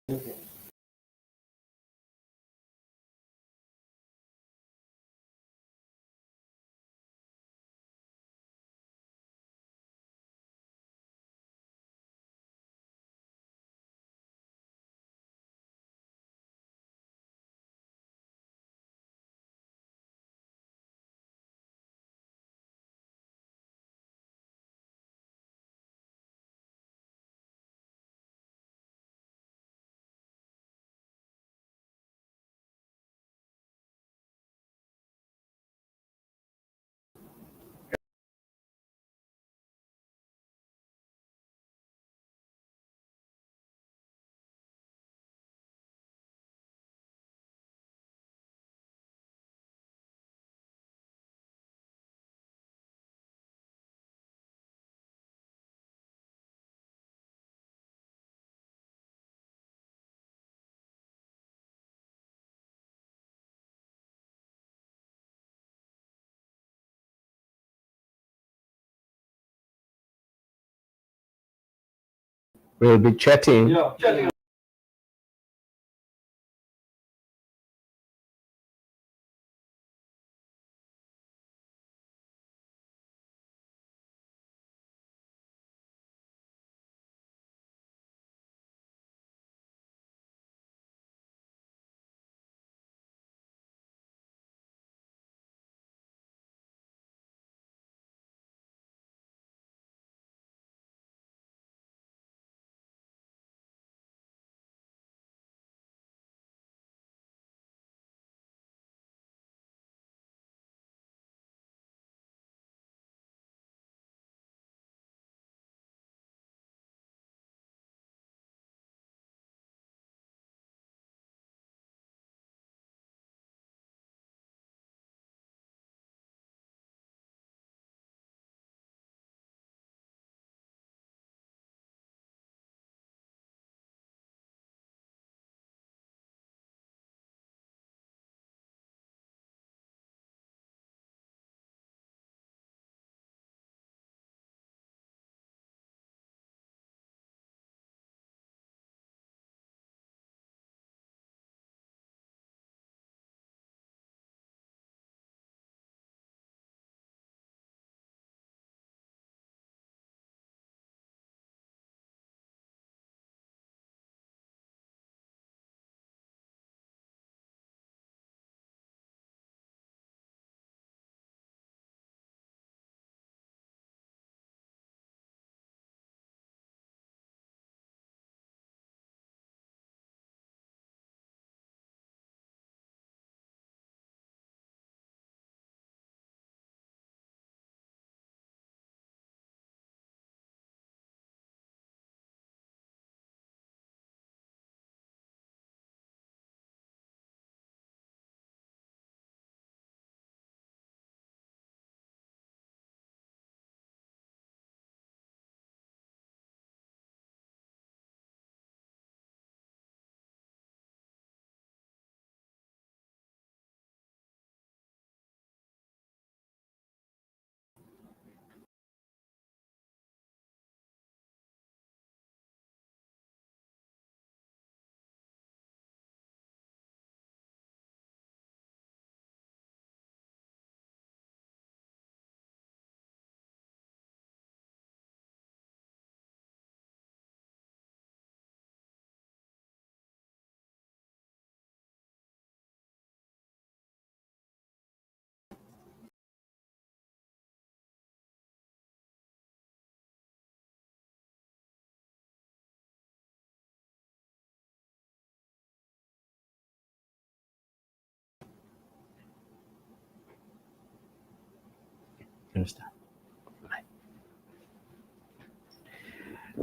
We'll be chatting.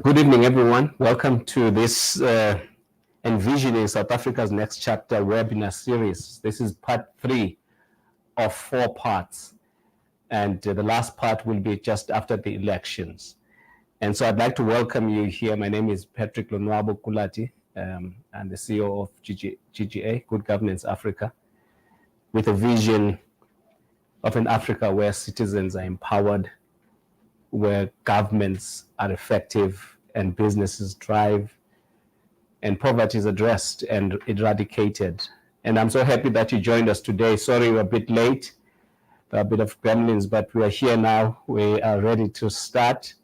Good evening, everyone. Welcome to this Envisioning South Africa's Next Chapter webinar series. This is part 3 of 4 parts, and the last part will be just after the elections. And so I'd like to welcome you here. My name is Patrick Kulati. I'm the CEO of GGA, Good Governance Africa, with a vision of an Africa where citizens are empowered, where governments are effective and businesses thrive, and poverty is addressed and eradicated. And I'm so happy that you joined us today. Sorry we're a bit late, a bit of gremlins, but we are here now. We are ready to start.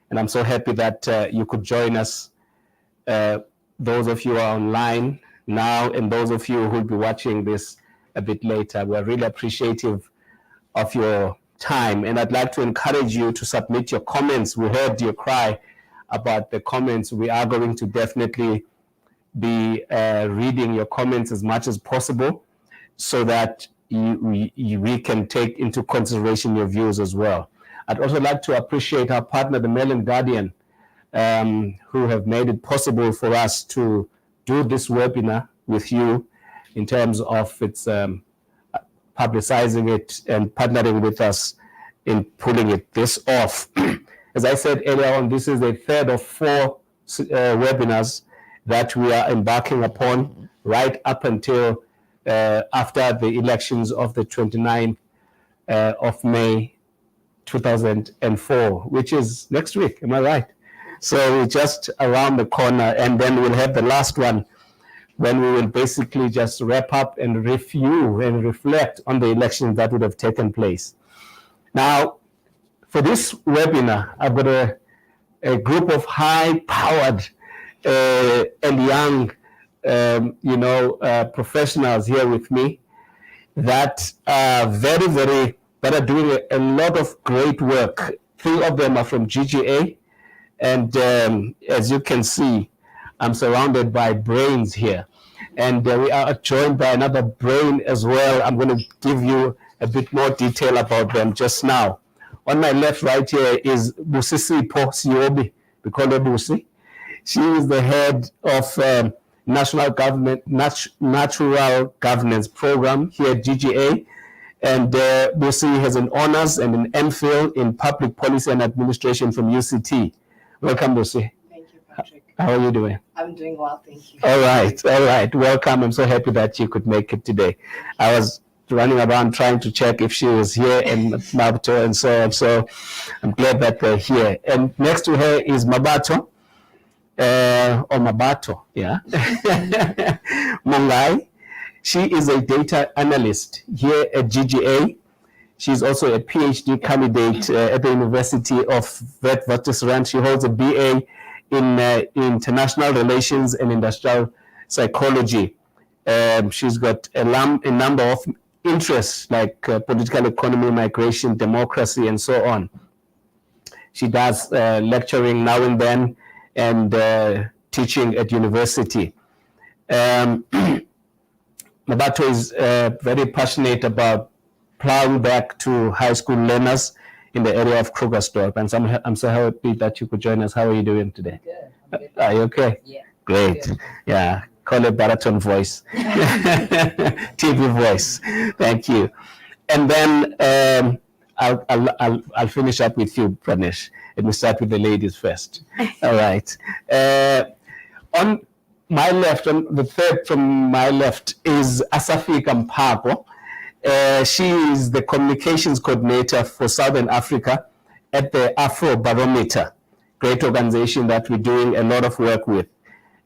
And I'm so happy that you could join us, those of you who are online now and those of you who will be watching this a bit later. We're really appreciative of your time. And I'd like to encourage you to submit your comments. We heard your cry about the comments. We are going to definitely be reading your comments as much as possible so that we can take into consideration your views as well. I'd also like to appreciate our partner, the Mail and Guardian, who have made it possible for us to do this webinar with you in terms of its publicizing it and partnering with us in pulling this off. As I said earlier on, this is the third of 4 webinars that we are embarking upon right up until after the elections of the 29th of May 2004, which is next week, am I right? So we're just around the corner, and then we'll have the last one when we will basically just wrap up and review and reflect on the elections that would have taken place. Now, for this webinar, I've got a group of high-powered and young, professionals here with me that are that are doing a lot of great work. 3 of them are from GGA, and as you can see, I'm surrounded by brains here. And we are joined by another brain as well. I'm going to give you a bit more detail about them just now. On my left right here is Busisipho Siyobi. We call her Busi. She is the head of Natural Governance Program here at GGA. And Busi has an honors and an MPhil in Public Policy and Administration from UCT. Welcome, Busi. Thank you, Patrick. How are you doing? I'm doing well, thank you. All right. Welcome. I'm so happy that you could make it today. I was running around trying to check if she was here and Mmabatho and so on. So I'm glad that they're here. And next to her is Mmabatho, yeah. Mongae. She is a data analyst here at GGA. She's also a PhD candidate at the University of Witwatersrand. She holds a BA in International Relations and Industrial Psychology. She's got a number of interests like political economy, migration, democracy, and so on. She does lecturing now and then and teaching at university. Mmabatho is very passionate about plowing back to high school learners in the area of Krugersdorp. And I'm so happy that you could join us. How are you doing today? Good. I'm good. Are you okay? Yeah. Great. Good. Yeah. Call it baritone voice. TV voice. Thank you. And then I'll finish up with you, Pranish. Let me start with the ladies first. All right. On my left, on the third from my left is Asafika Mpaka. She is the communications coordinator for Southern Africa at the Afrobarometer, great organization that we're doing a lot of work with.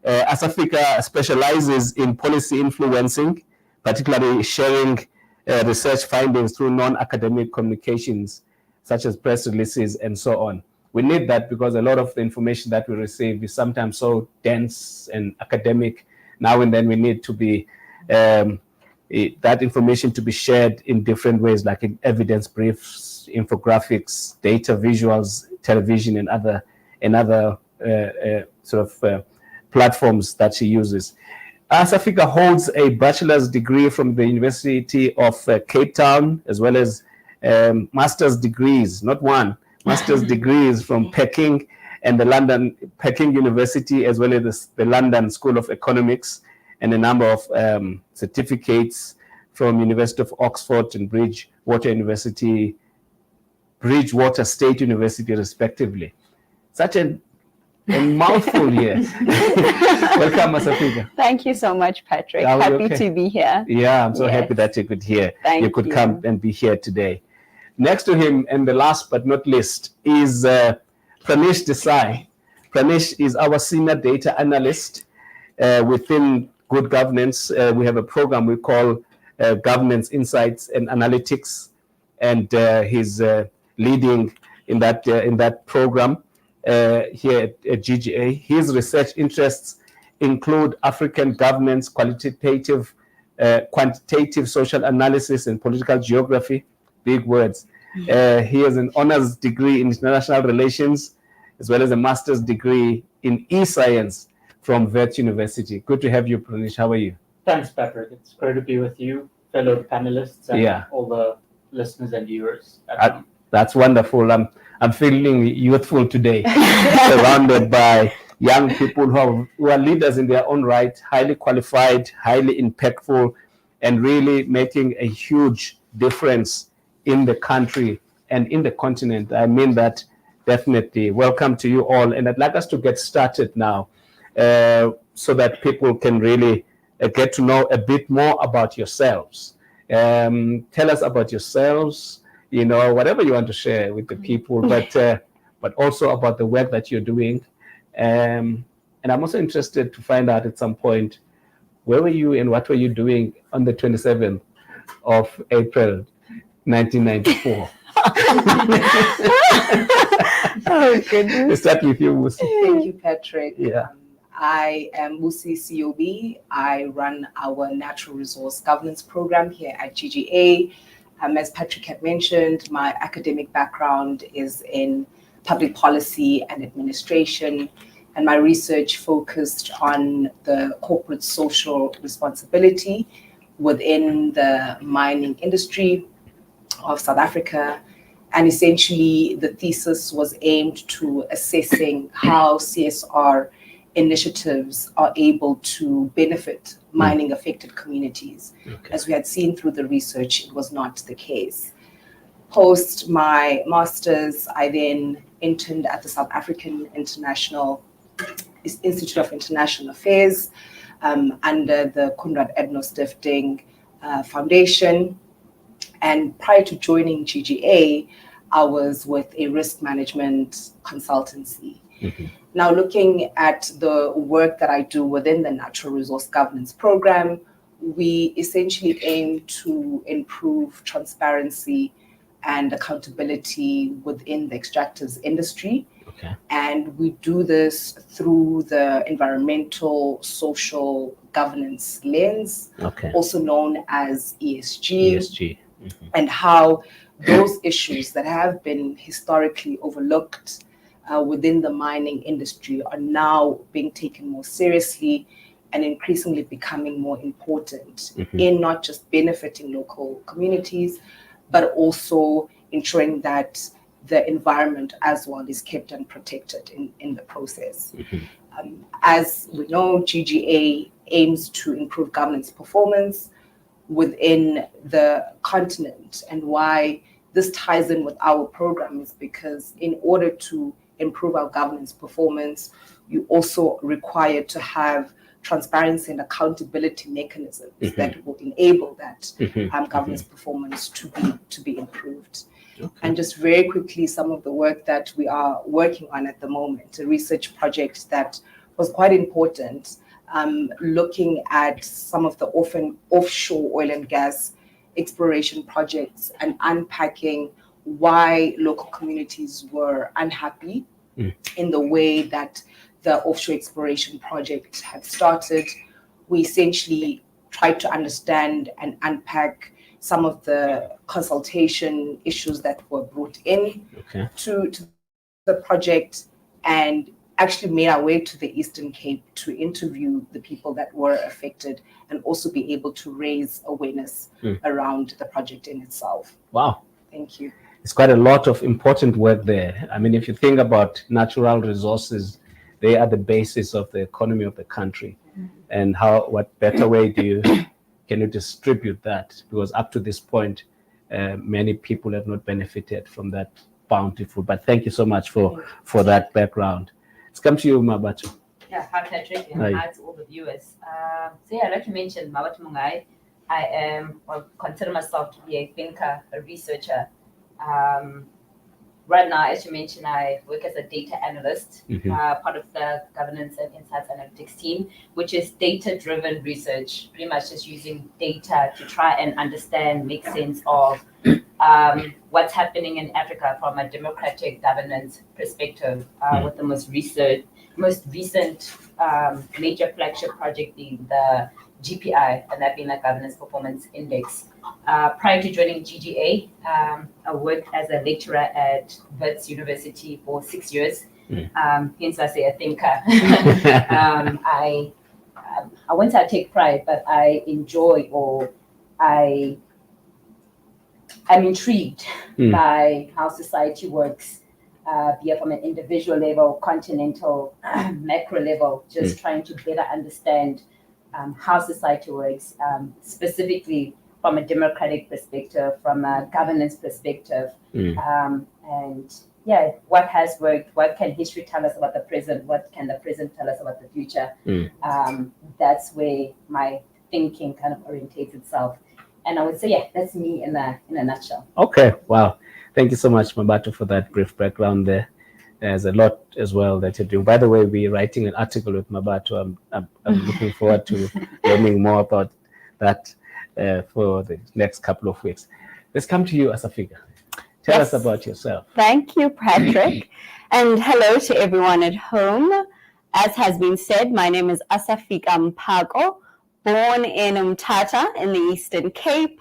Asafika specializes in policy influencing, particularly sharing research findings through non-academic communications, such as press releases and so on. We need that because a lot of the information that we receive is sometimes so dense and academic. Now and then we need to be that information to be shared in different ways, like in evidence briefs, infographics, data visuals, television, and other platforms that she uses. Asafika holds a bachelor's degree from the University of Cape Town, as well as master's degrees, not one, master's degrees from Peking and the Peking University, as well as the London School of Economics, and a number of certificates from University of Oxford and Bridgewater State University, respectively. Such a mouthful here. Welcome, Asafika. Thank you so much, Patrick. Happy to be here. Yeah, I'm so happy that you could hear. Thank you. You could come and be here today. Next to him, and the last but not least, is Pranish Desai. Pranish is our senior data analyst within good governance, we have a program we call Governance Insights and Analytics, and he's leading in that program here at GGA. His research interests include African governance, quantitative social analysis, and political geography. Big words. He has an honors degree in international relations, as well as a master's degree in e-science from Wits University. Good to have you, Pranish. How are you? Thanks, Patrick. It's great to be with you, fellow panelists, and all the listeners and viewers. That's wonderful. I'm feeling youthful today, surrounded by young people who are leaders in their own right, highly qualified, highly impactful, and really making a huge difference in the country and in the continent. I mean that definitely. Welcome to you all. And I'd like us to get started now so that people can really get to know a bit more about yourselves. Tell us about yourselves, whatever you want to share with the people, but also about the work that you're doing. And I'm also interested to find out at some point, where were you and what were you doing on the 27th of April, 1994? Oh, goodness. Let's start with you, Busi. Thank you, Patrick. Yeah. I am Busisipho Siyobi. I run our natural resource governance program here at GGA. As Patrick had mentioned, my academic background is in public policy and administration, and my research focused on the corporate social responsibility within the mining industry of South Africa. And essentially, the thesis was aimed to assessing how CSR initiatives are able to benefit mining affected communities. Okay. As we had seen through the research, it was not the case. Post my master's, I then interned at the South African Institute of International Affairs under the Konrad Adenauer Stifting Foundation. And prior to joining GGA, I was with a risk management consultancy. Mm-hmm. Now, looking at the work that I do within the Natural Resource Governance Program, we essentially aim to improve transparency and accountability within the extractives industry. Okay. And we do this through the environmental, social governance lens, also known as ESG. Mm-hmm. And how those issues that have been historically overlooked within the mining industry are now being taken more seriously and increasingly becoming more important in not just benefiting local communities, but also ensuring that the environment as well is kept and protected in the process. As we know, GGA aims to improve governance performance within the continent, and why this ties in with our program is because in order to improve our governance performance, you also require to have transparency and accountability mechanisms that will enable that governance performance to be improved. Okay. And just very quickly, some of the work that we are working on at the moment, a research project that was quite important, looking at some of the offshore oil and gas exploration projects and unpacking why local communities were unhappy in the way that the offshore exploration project had started. We essentially tried to understand and unpack some of the consultation issues that were brought in to the project, and actually made our way to the Eastern Cape to interview the people that were affected and also be able to raise awareness around the project in itself. Wow. Thank you. It's quite a lot of important work there. I mean, if you think about natural resources, they are the basis of the economy of the country. And what better way can you distribute that? Because up to this point, many people have not benefited from that bountiful. But thank you so much for that background. Let's come to you, Mmabatho. Yeah, hi Patrick, and hi to all the viewers. I'd like to mention Mmabatho Mongae. I consider myself to be a thinker, a researcher. right now, as you mentioned, I work as a data analyst, part of the governance and insights analytics team, which is data-driven research, pretty much just using data to try and understand, make sense of what's happening in Africa from a democratic governance perspective, with the most recent major flagship project being the GPI, and that being the Governance Performance Index. Prior to joining GGA, I worked as a lecturer at Wits University for 6 years. Hence I say a thinker. I won't say I take pride, but I enjoy, or I'm intrigued by how society works, be it from an individual level, continental, macro level, just trying to better understand how society works, specifically from a democratic perspective, from a governance perspective, and yeah, what has worked, what can history tell us about the present, what can the present tell us about the future. That's where my thinking kind of orientates itself. And I would say, yeah, that's me in a nutshell. Okay, wow. Thank you so much, Mmabatho, for that brief background there. There's a lot as well that you do. By the way, we're writing an article with Mmabatho. I'm looking forward to learning more about that for the next couple of weeks. Let's come to you, Asafika. Tell us about yourself. Thank you, Patrick. And hello to everyone at home. As has been said, my name is Asafika Mpaka, born in Mthatha in the Eastern Cape.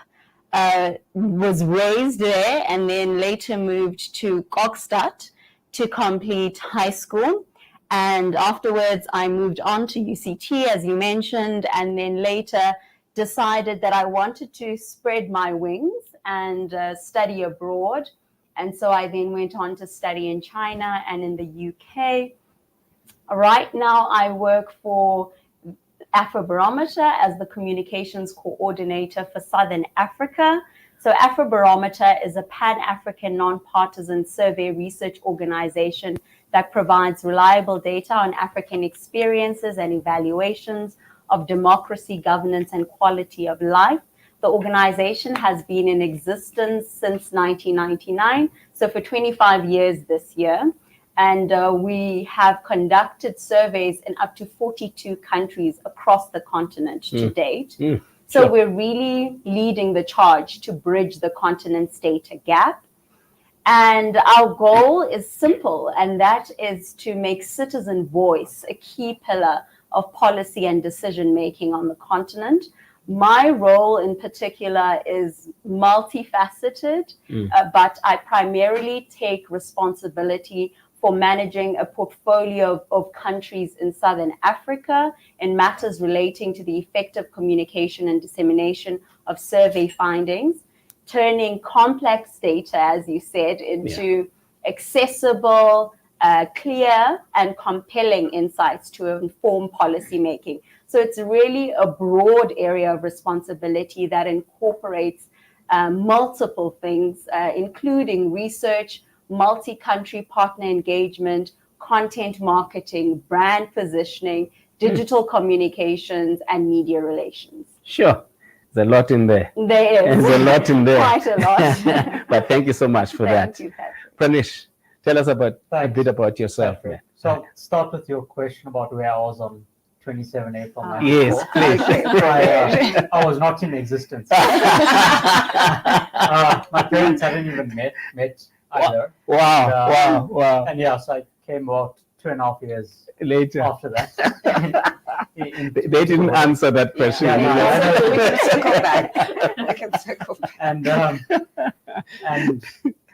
Was raised there and then later moved to Kokstad to complete high school. And afterwards, I moved on to UCT, as you mentioned, and then later decided that I wanted to spread my wings and study abroad. And so I then went on to study in China and in the UK. Right now, I work for Afrobarometer as the communications coordinator for Southern Africa. So Afrobarometer is a pan-African non-partisan survey research organization that provides reliable data on African experiences and evaluations of democracy, governance, and quality of life. The organization has been in existence since 1999, so for 25 years this year. And we have conducted surveys in up to 42 countries across the continent to date. So we're really leading the charge to bridge the continent's data gap. And our goal is simple, and that is to make citizen voice a key pillar of policy and decision-making on the continent. My role in particular is multifaceted, but I primarily take responsibility for managing a portfolio of countries in Southern Africa in matters relating to the effective communication and dissemination of survey findings, turning complex data, as you said, into accessible, clear, and compelling insights to inform policymaking. So it's really a broad area of responsibility that incorporates multiple things, including research, multi-country partner engagement, content marketing, brand positioning, digital communications, and media relations. Sure. There's a lot in there. There is. There's a lot in there. Quite a lot. But thank you so much for that. Thank you, Patrick. Pranish, tell us a bit about yourself. So I'll start with your question about where I was on 27 April 94. Yes, please. I was not in existence. My parents hadn't even met either. Wow. And yeah, so I came about 2.5 years Later. after that. They didn't answer that question. We can circle back.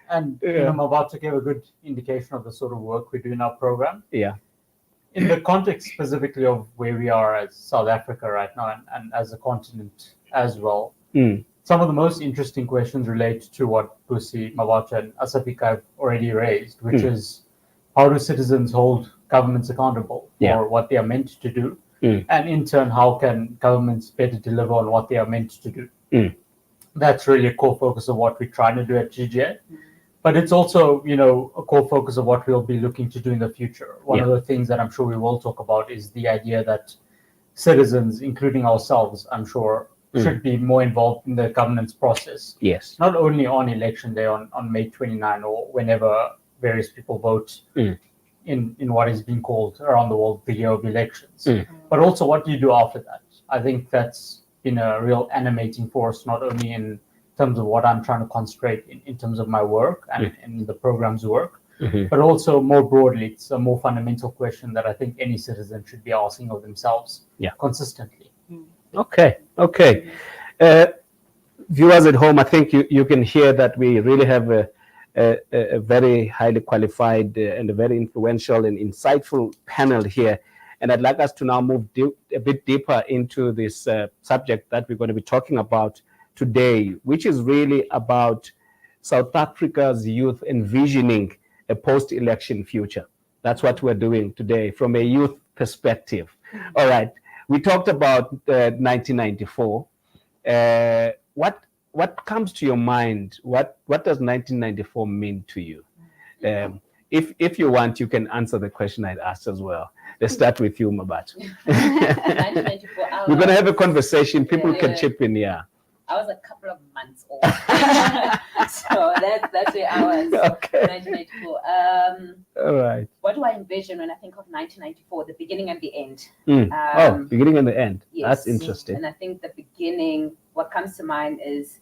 And Mmabatho gave a good indication of the sort of work we do in our program. Yeah. In the context specifically of where we are as South Africa right now and as a continent as well, some of the most interesting questions relate to what Busi, Mmabatho, and Asafika have already raised, which is how do citizens hold governments accountable for what they are meant to do? And in turn, how can governments better deliver on what they are meant to do? That's really a core focus of what we're trying to do at GGA. But it's also, a core focus of what we'll be looking to do in the future. One of the things that I'm sure we will talk about is the idea that citizens, including ourselves, I'm sure, should be more involved in the governance process. Yes. Not only on election day on May 29 or whenever various people vote in what is being called around the world the year of elections, but also what do you do after that? I think that's been a real animating force, not only in terms of what I'm trying to concentrate in terms of my work and in the program's work, but also more broadly, it's a more fundamental question that I think any citizen should be asking of themselves consistently. Okay. Viewers at home, I think you can hear that we really have a very highly qualified and a very influential and insightful panel here. And I'd like us to now move a bit deeper into this subject that we're going to be talking about today, which is really about South Africa's youth envisioning a post-election future. That's what we're doing today from a youth perspective. All right. We talked about 1994. What comes to your mind? What does 1994 mean to you? If you want, you can answer the question I'd asked as well. Let's start with you, Mmabatho. 1994. We're going to have a conversation. People can chip in, I was a couple of months old. So that's where I was. Okay. 1994. All right. What do I envision when I think of 1994? The beginning and the end. Beginning and the end. Yes. That's interesting. And I think the beginning, what comes to mind is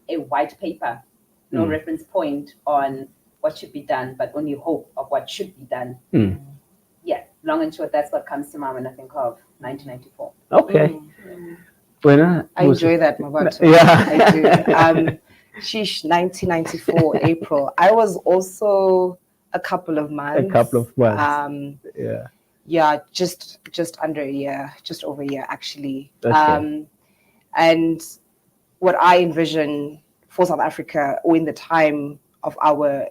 a white paper, no reference point on what should be done, but only hope of what should be done. Yeah, long and short, that's what comes to mind when I think of 1994. Okay. I enjoy that, Mmabatho. Yeah. I do. 1994, April. I was also a couple of months. Yeah, just under a year, just over a year, actually. Okay. And what I envision for South Africa, or in the time of our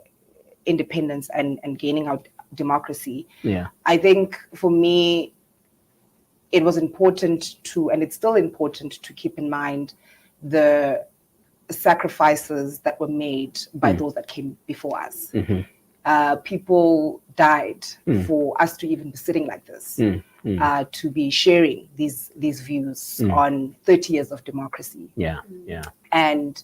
independence and gaining our democracy, I think for me, it was important to, and it's still important to keep in mind the sacrifices that were made by those that came before us. People died for us to even be sitting like this, to be sharing these views on 30 years of democracy. And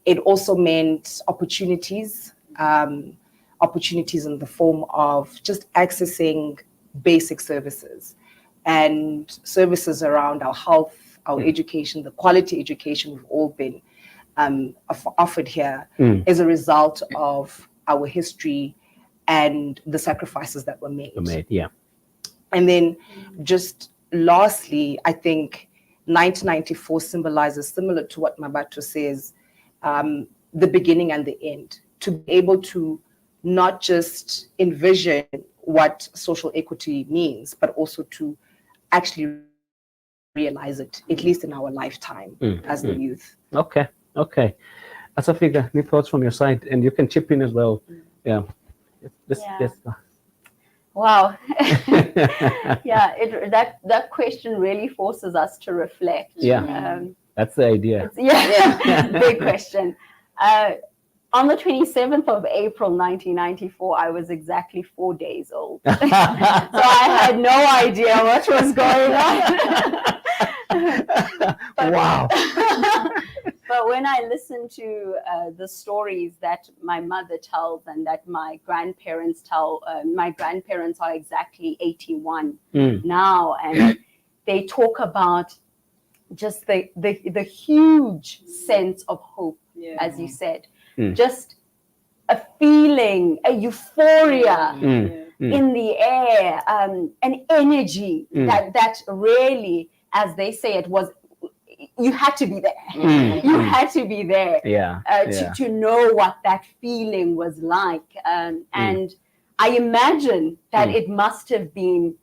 it also meant opportunities in the form of just accessing basic services and services around our health, our education, the quality education we've all been offered here as a result of our history and the sacrifices that were made. And then just lastly, I think 1994 symbolizes, similar to what Mmabatho says, the beginning and the end, to be able to not just envision what social equity means, but also to actually realize it, at least in our lifetime as the youth. Okay. Asafika, any thoughts from your side? And you can chip in as well. Let's go. Wow. That question really forces us to reflect. That's the idea. Big question. On the 27th of April, 1994, I was exactly 4 days old. So I had no idea what was going on. Wow. But when I listen to the stories that my mother tells and that my grandparents tell, my grandparents are exactly 81 now, and they talk about just the huge sense of hope, as you said. Just a feeling, a euphoria in the air, an energy that really, as they say, it was, you had to be there. You had to be there to know what that feeling was like. And I imagine that it must have been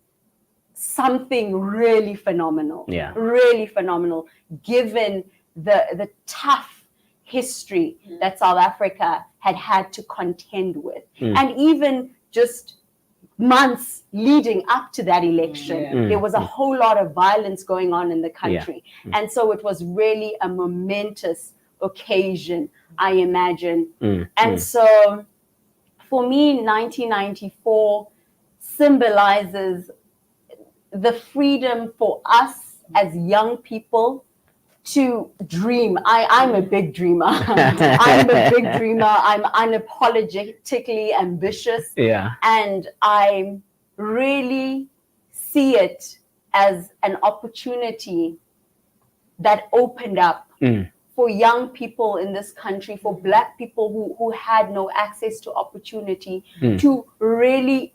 something really phenomenal, really phenomenal, given the tough history that South Africa had to contend with. And even just months leading up to that election, there was a whole lot of violence going on in the country. And so it was really a momentous occasion, I imagine. And so for me, 1994 symbolizes the freedom for us as young people to dream. I'm a big dreamer. I'm a big dreamer. I'm unapologetically ambitious. Yeah. And I really see it as an opportunity that opened up for young people in this country, for Black people who had no access to opportunity, to really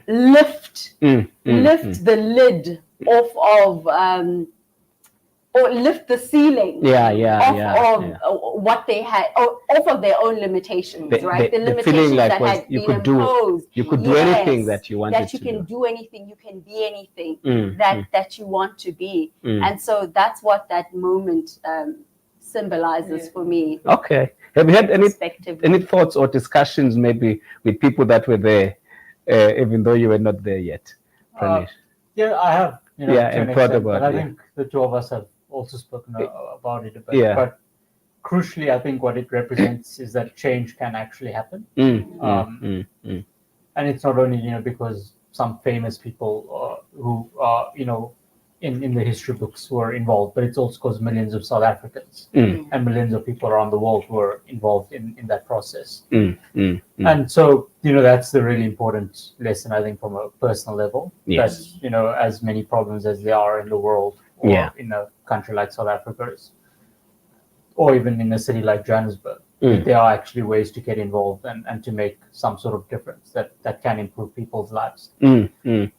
lift the lid off of or lift the ceiling what they had, off of their own limitations, right? The limitations feeling like that had you been could do, imposed. you could do anything that you wanted to do. That you can do anything, you can be anything that you want to be. And so that's what that moment symbolizes for me. Okay. Have you had any thoughts or discussions maybe with people that were there, even though you were not there yet? Pranish? Yeah, I have. You know, and thought about but I think the two of us have also spoken about it a bit. But crucially, I think what it represents is that change can actually happen. And it's not only, you know, because some famous people who are, you know, in the history books who are involved, but it's also because millions of South Africans and millions of people around the world who are involved in that process. And so, you know, that's the really important lesson, I think, from a personal level. Yes. That, you know, as many problems as there are in the world, or in a country like South Africa, or even in a city like Johannesburg, there are actually ways to get involved and to make some sort of difference that can improve people's lives. And then,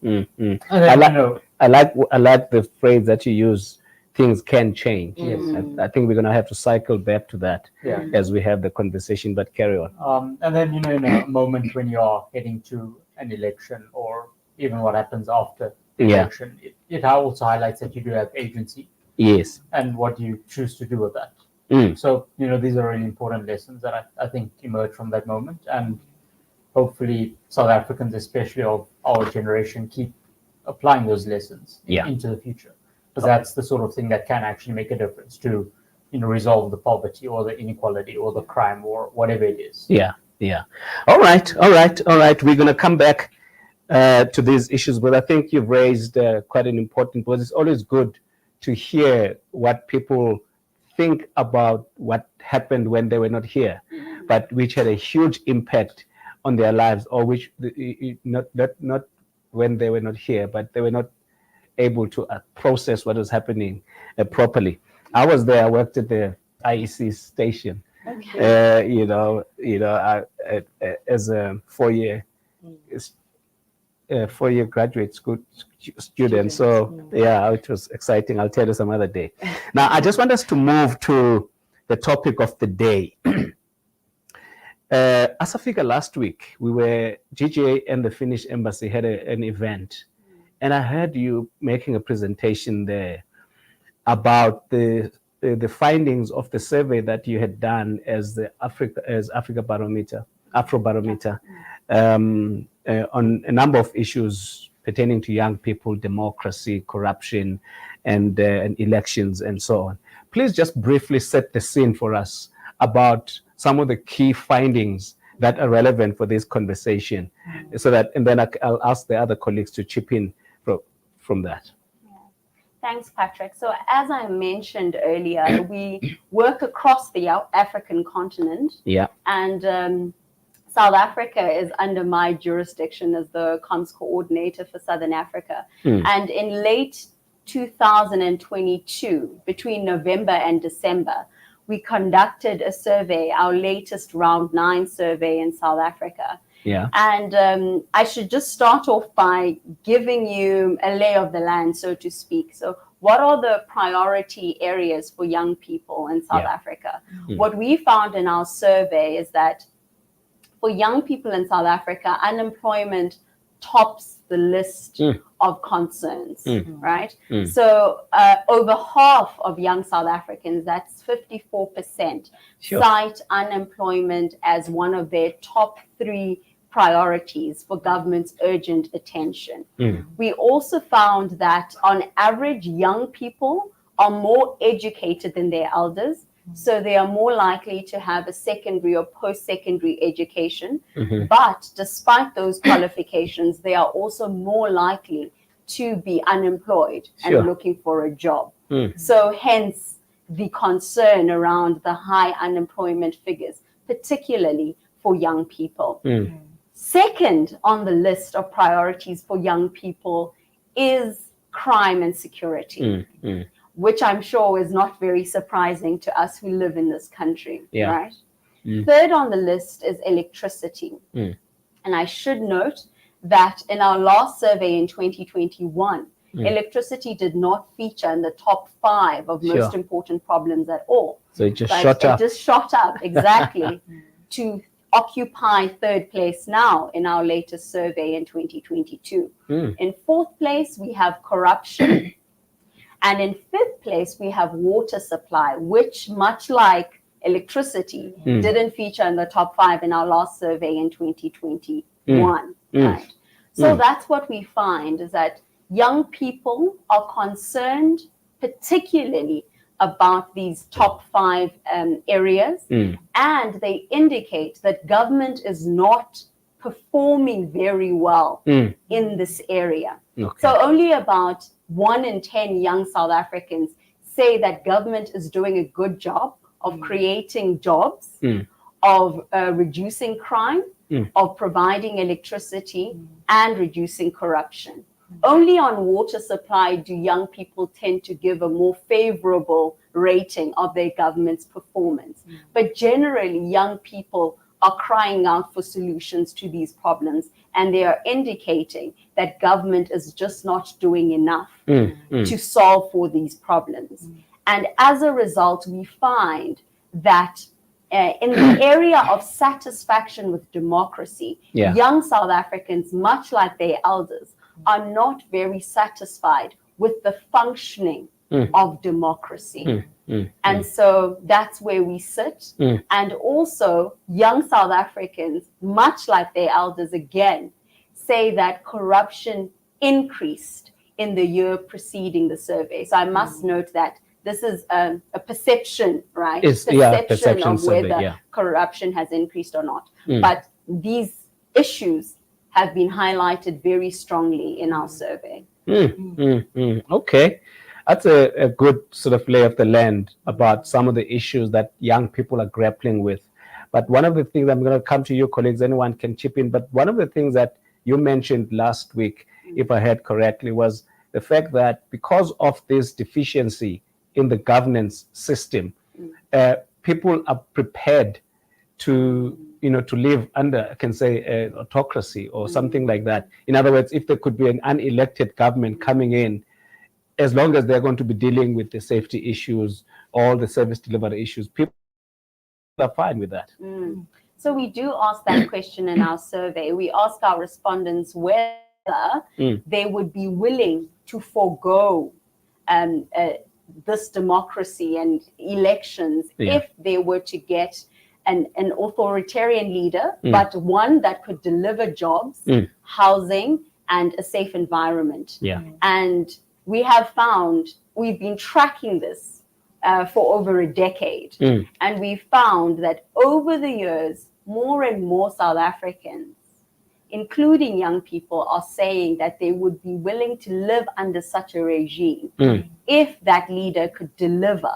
I like the phrase that you use, things can change. Yes. I think we're going to have to cycle back to that as we have the conversation, but carry on. And then, you know, in a moment when you are heading to an election, or even what happens after the election, it also highlights that you do have agency. Yes. And what you choose to do with that. So, you know, these are really important lessons that I think emerge from that moment. And hopefully South Africans, especially of our generation, keep applying those lessons into the future, because that's the sort of thing that can actually make a difference to, you know, resolve the poverty or the inequality or the crime or whatever it is. All right. We're going to come back to these issues, but I think you've raised quite an important, because it's always good to hear what people think about what happened when they were not here, but which had a huge impact on their lives, or which not when they were not here, but they were not able to process what was happening properly. I was there. I worked at the IEC station. You know, as a four-year graduate school student. So it was exciting. I'll tell you some other day. Now, I just want us to move to the topic of the day. Asafika, last week, GGA and the Finnish embassy had an event, and I heard you making a presentation there about the findings of the survey that you had done as Afrobarometer, on a number of issues pertaining to young people, democracy, corruption, and elections, and so on. Please just briefly set the scene for us about some of the key findings that are relevant for this conversation, and then I'll ask the other colleagues to chip in from that. Thanks, Patrick. So as I mentioned earlier, we work across the African continent. And South Africa is under my jurisdiction as the comms coordinator for Southern Africa. And in late 2022, between November and December, we conducted a survey, our latest round 9 survey in South Africa. And I should just start off by giving you a lay of the land, so to speak. So what are the priority areas for young people in South Africa? What we found in our survey is that for young people in South Africa, unemployment tops the list of concerns, right? So over half of young South Africans, that's 54%, cite unemployment as one of their top 3 priorities for government's urgent attention. We also found that on average, young people are more educated than their elders. So they are more likely to have a secondary or post-secondary education. But despite those qualifications, they are also more likely to be unemployed and looking for a job. So hence the concern around the high unemployment figures, particularly for young people. Second on the list of priorities for young people is crime and security, which I'm sure is not very surprising to us who live in this country, right? Third on the list is electricity. And I should note that in our last survey in 2021, electricity did not feature in the top 5 of most important problems at all. So it just shot up. It just shot up, exactly, to occupy 3rd place now in our latest survey in 2022. In 4th place, we have corruption. And in 5th place, we have water supply, which, much like electricity, didn't feature in the top 5 in our last survey in 2021. Right? So that's what we find, is that young people are concerned particularly about these top 5 areas, and they indicate that government is not performing very well in this area. So only about 1 in 10 young South Africans say that government is doing a good job of creating jobs, of reducing crime, of providing electricity, and reducing corruption. Only on water supply do young people tend to give a more favorable rating of their government's performance. But generally, young people are crying out for solutions to these problems, and they are indicating that government is just not doing enough to solve for these problems. And as a result, we find that in the area of satisfaction with democracy, young South Africans, much like their elders, are not very satisfied with the functioning of democracy. And so that's where we sit. And also, young South Africans, much like their elders again, say that corruption increased in the year preceding the survey. So I must note that this is a perception, right? Perception of whether corruption has increased or not. But these issues have been highlighted very strongly in our survey. Okay. That's a good sort of lay of the land about some of the issues that young people are grappling with. But one of the things, I'm going to come to you, colleagues, anyone can chip in, but one of the things that you mentioned last week, if I heard correctly, was the fact that because of this deficiency in the governance system, people are prepared to live under, I can say, an autocracy or something like that. In other words, if there could be an unelected government coming in, as long as they're going to be dealing with the safety issues, all the service delivery issues, people are fine with that. So we do ask that question in our survey. We ask our respondents whether they would be willing to forego this democracy and elections if they were to get an authoritarian leader, but one that could deliver jobs, housing, and a safe environment. And we have found, we've been tracking this for over a decade, and we found that over the years, more and more South Africans, including young people, are saying that they would be willing to live under such a regime if that leader could deliver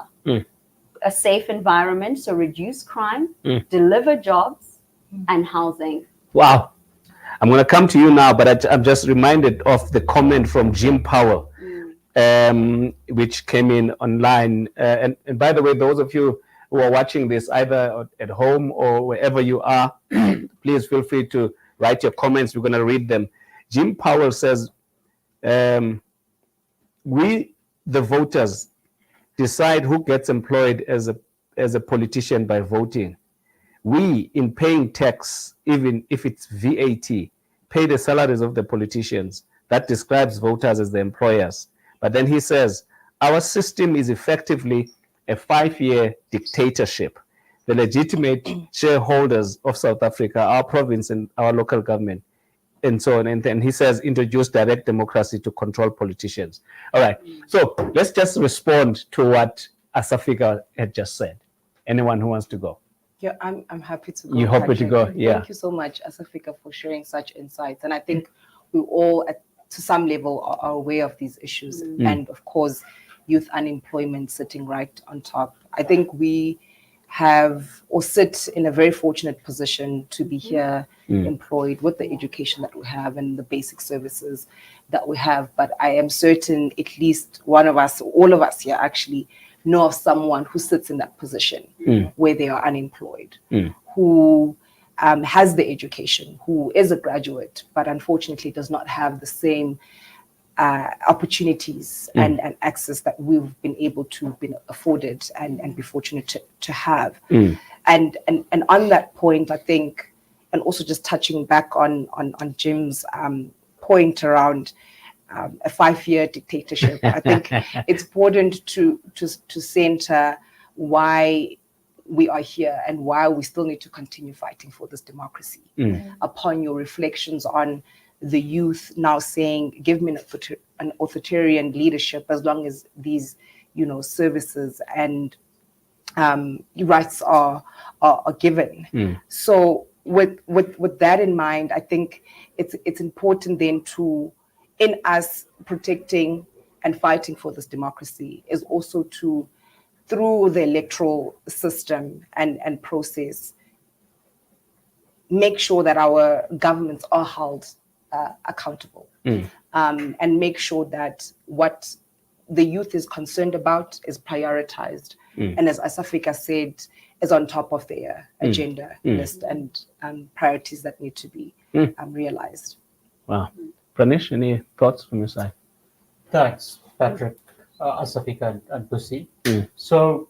a safe environment, so reduce crime, deliver jobs, and housing. Wow. I'm going to come to you now, but I'm just reminded of the comment from Jim Powell, which came in online. And by the way, those of you who are watching this either at home or wherever you are, please feel free to write your comments. We're going to read them. Jim Powell says, we, the voters, decide who gets employed as a politician by voting. We, in paying tax, even if it's VAT, pay the salaries of the politicians. That describes voters as the employers. But then he says, our system is effectively a 5-year dictatorship. The legitimate shareholders of South Africa, our province and our local government, and so on. And he says, introduce direct democracy to control politicians. All right. So let's just respond to what Asafika had just said. Anyone who wants to go? Yeah, I'm happy to go. You're happy to go? Yeah. Thank you so much, Asafika, for sharing such insights. And I think we all, to some level, are aware of these issues. And of course, youth unemployment sitting right on top. I think we have or sit in a very fortunate position to be here employed with the education that we have and the basic services that we have. But I am certain at least one of us, all of us here actually know of someone who sits in that position where they are unemployed, who has the education, who is a graduate, but unfortunately does not have the same opportunities and access that we've been able to been afforded and be fortunate to have. And on that point, I think, and also just touching back on Jim's point around a 5-year dictatorship, I think it's important to center why we are here and why we still need to continue fighting for this democracy. Upon your reflections on the youth now saying, give me an authoritarian leadership as long as these, services and rights are given. So with that in mind, I think it's important then to, in us protecting and fighting for this democracy, is also to, through the electoral system and process, make sure that our governments are held accountable, and make sure that what the youth is concerned about is prioritized, and as Asafika said, is on top of their agenda list and priorities that need to be realized. Wow. Pranish, any thoughts from your side? Thanks, Patrick, Asafika, and Busi. So,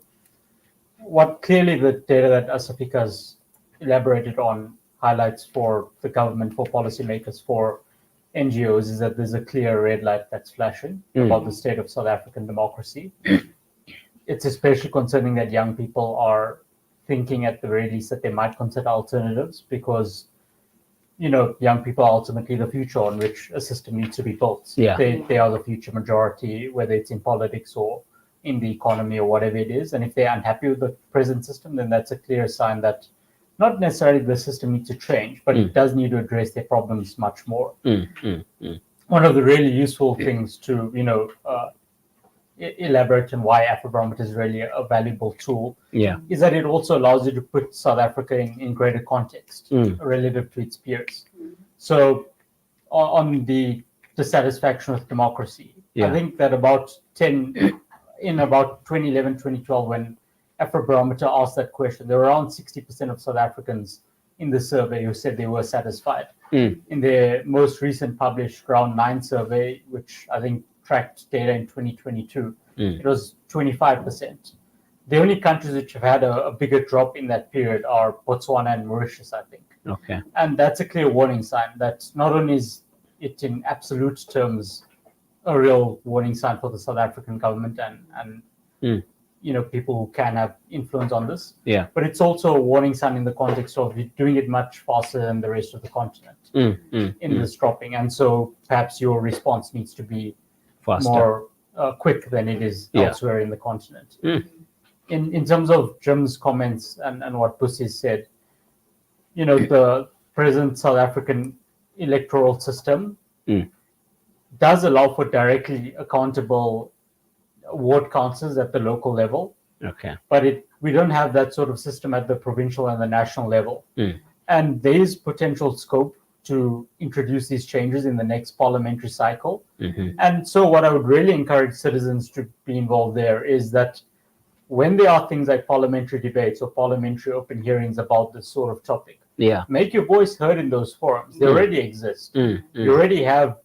what clearly the data that Asafika has elaborated on highlights for the government, for policymakers, for NGOs, is that there's a clear red light that's flashing about the state of South African democracy. It's especially concerning that young people are thinking at the very least that they might consider alternatives because, young people are ultimately the future on which a system needs to be built. Yeah. They are the future majority, whether it's in politics or in the economy or whatever it is. And if they're unhappy with the present system, then that's a clear sign that not necessarily the system needs to change, but it does need to address their problems much more. One of the really useful things to, elaborate on why Afrobarometer is really a valuable tool is that it also allows you to put South Africa in greater context relative to its peers. So on the dissatisfaction with democracy, I think that in about 2011, 2012, when Afrobarometer asked that question, there were around 60% of South Africans in the survey who said they were satisfied. In their most recent published Round 9 survey, which I think tracked data in 2022, it was 25%. The only countries which have had a bigger drop in that period are Botswana and Mauritius, I think. Okay. And that's a clear warning sign that not only is it in absolute terms a real warning sign for the South African government and people who can have influence on this. But it's also a warning sign in the context of doing it much faster than the rest of the continent in this dropping. And so perhaps your response needs to be faster, more quick than it is elsewhere in the continent. In terms of Jim's comments and what Busi said, the present South African electoral system does allow for directly accountable ward councils at the local level. But we don't have that sort of system at the provincial and the national level. And there is potential scope to introduce these changes in the next parliamentary cycle. And so what I would really encourage citizens to be involved there is that when there are things like parliamentary debates or parliamentary open hearings about this sort of topic, make your voice heard in those forums. They already exist. You already have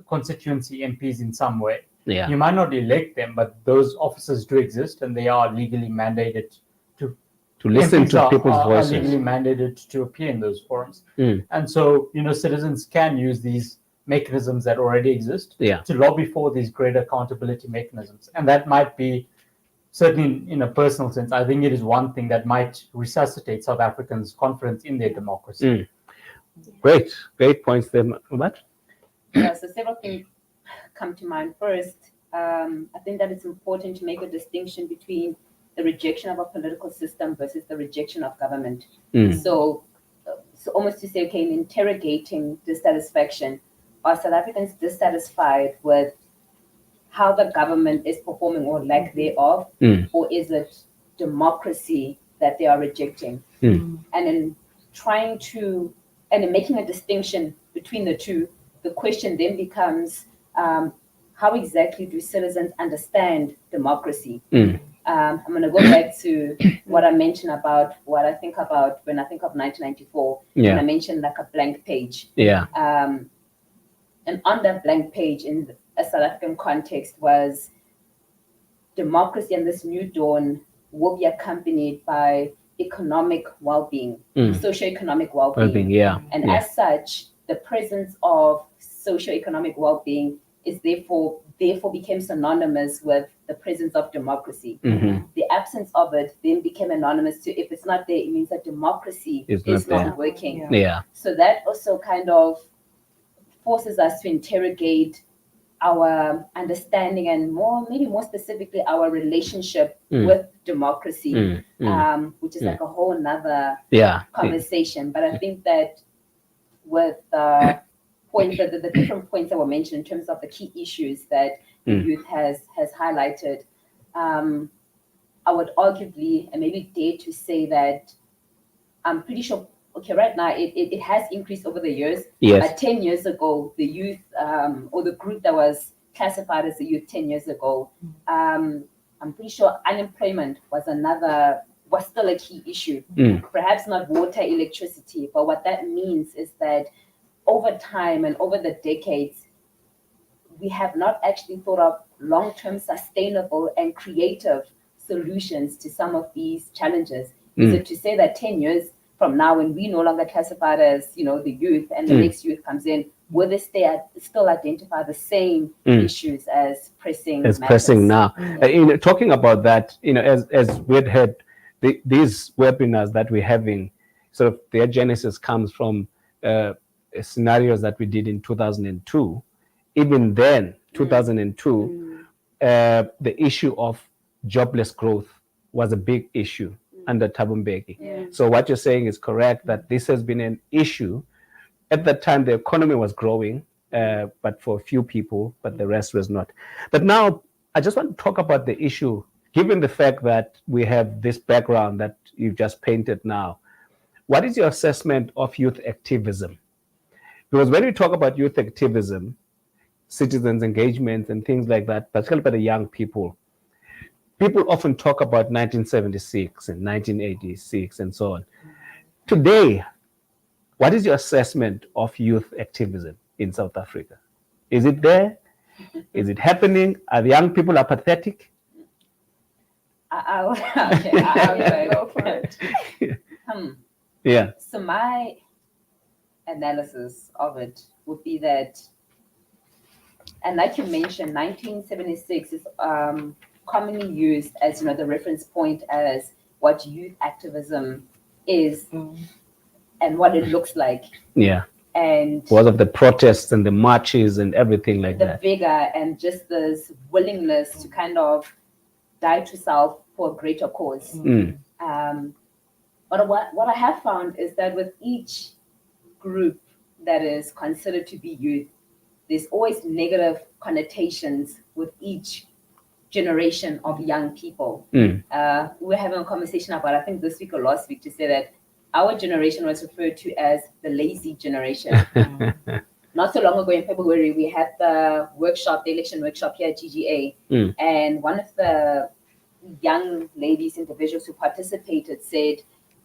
constituency MPs in some way. You might not elect them, but those offices do exist and they are legally mandated to listen to people's voices. Are legally mandated to appear in those forums. And so, citizens can use these mechanisms that already exist to lobby for these greater accountability mechanisms. And that might be, certainly in a personal sense, I think it is one thing that might resuscitate South Africans' confidence in their democracy. Great points there, Mmabatho. So several things come to mind. First, I think that it's important to make a distinction between the rejection of a political system versus the rejection of government. So almost to say, okay, in interrogating dissatisfaction, are South Africans dissatisfied with how the government is performing or lack thereof, or is it democracy that they are rejecting? And in trying to, and in making a distinction between the two, the question then becomes, how exactly do citizens understand democracy? I'm going to go back to what I mentioned about what I think about when I think of 1994. And I mentioned like a blank page. And on that blank page in a South African context was democracy, and this new dawn will be accompanied by economic well-being, socioeconomic well-being. And as such, the presence of socioeconomic well-being is therefore became synonymous with the presence of democracy. The absence of it then became anonymous to, if it's not there, it means that democracy is not working. So that also kind of forces us to interrogate our understanding and maybe more specifically, our relationship with democracy, which is like a whole nother conversation. But I think that with points that the different points that were mentioned in terms of the key issues that the youth has highlighted, I would arguably and maybe dare to say that I'm pretty sure, okay, right now it has increased over the years. But 10 years ago, the youth or the group that was classified as the youth 10 years ago, I'm pretty sure unemployment was still a key issue. Perhaps not water, electricity, but what that means is that over time and over the decades, we have not actually thought of long-term sustainable and creative solutions to some of these challenges. So to say that 10 years from now, when we no longer classified as, the youth and the next youth comes in, will they still identify the same issues as pressing now? Talking about that, as we'd heard, these webinars that we're having, sort of their genesis comes from scenarios that we did in 2002. Even then, 2002, the issue of jobless growth was a big issue under Thabo Mbeki. So what you're saying is correct, that this has been an issue. At that time, the economy was growing, but for a few people, but the rest was not. But now, I just want to talk about the issue, given the fact that we have this background that you've just painted now. What is your assessment of youth activism? Because when we talk about youth activism, citizens' engagement and things like that, particularly by the young people, people often talk about 1976 and 1986 and so on. Today, what is your assessment of youth activism in South Africa? Is it there? Is it happening? Are the young people apathetic? I'll go for it. So my analysis of it would be that, and like you mentioned, 1976 is commonly used as the reference point as what youth activism is and what it looks like. And because of the protests and the marches and everything like that. The vigor and just this willingness to kind of die to self for a greater cause. But what I have found is that with each group that is considered to be youth, there's always negative connotations with each generation of young people. We're having a conversation about, I think this week or last week, to say that our generation was referred to as the lazy generation. Not so long ago in February, we had the election workshop here at GGA. And one of the young ladies, individuals who participated said,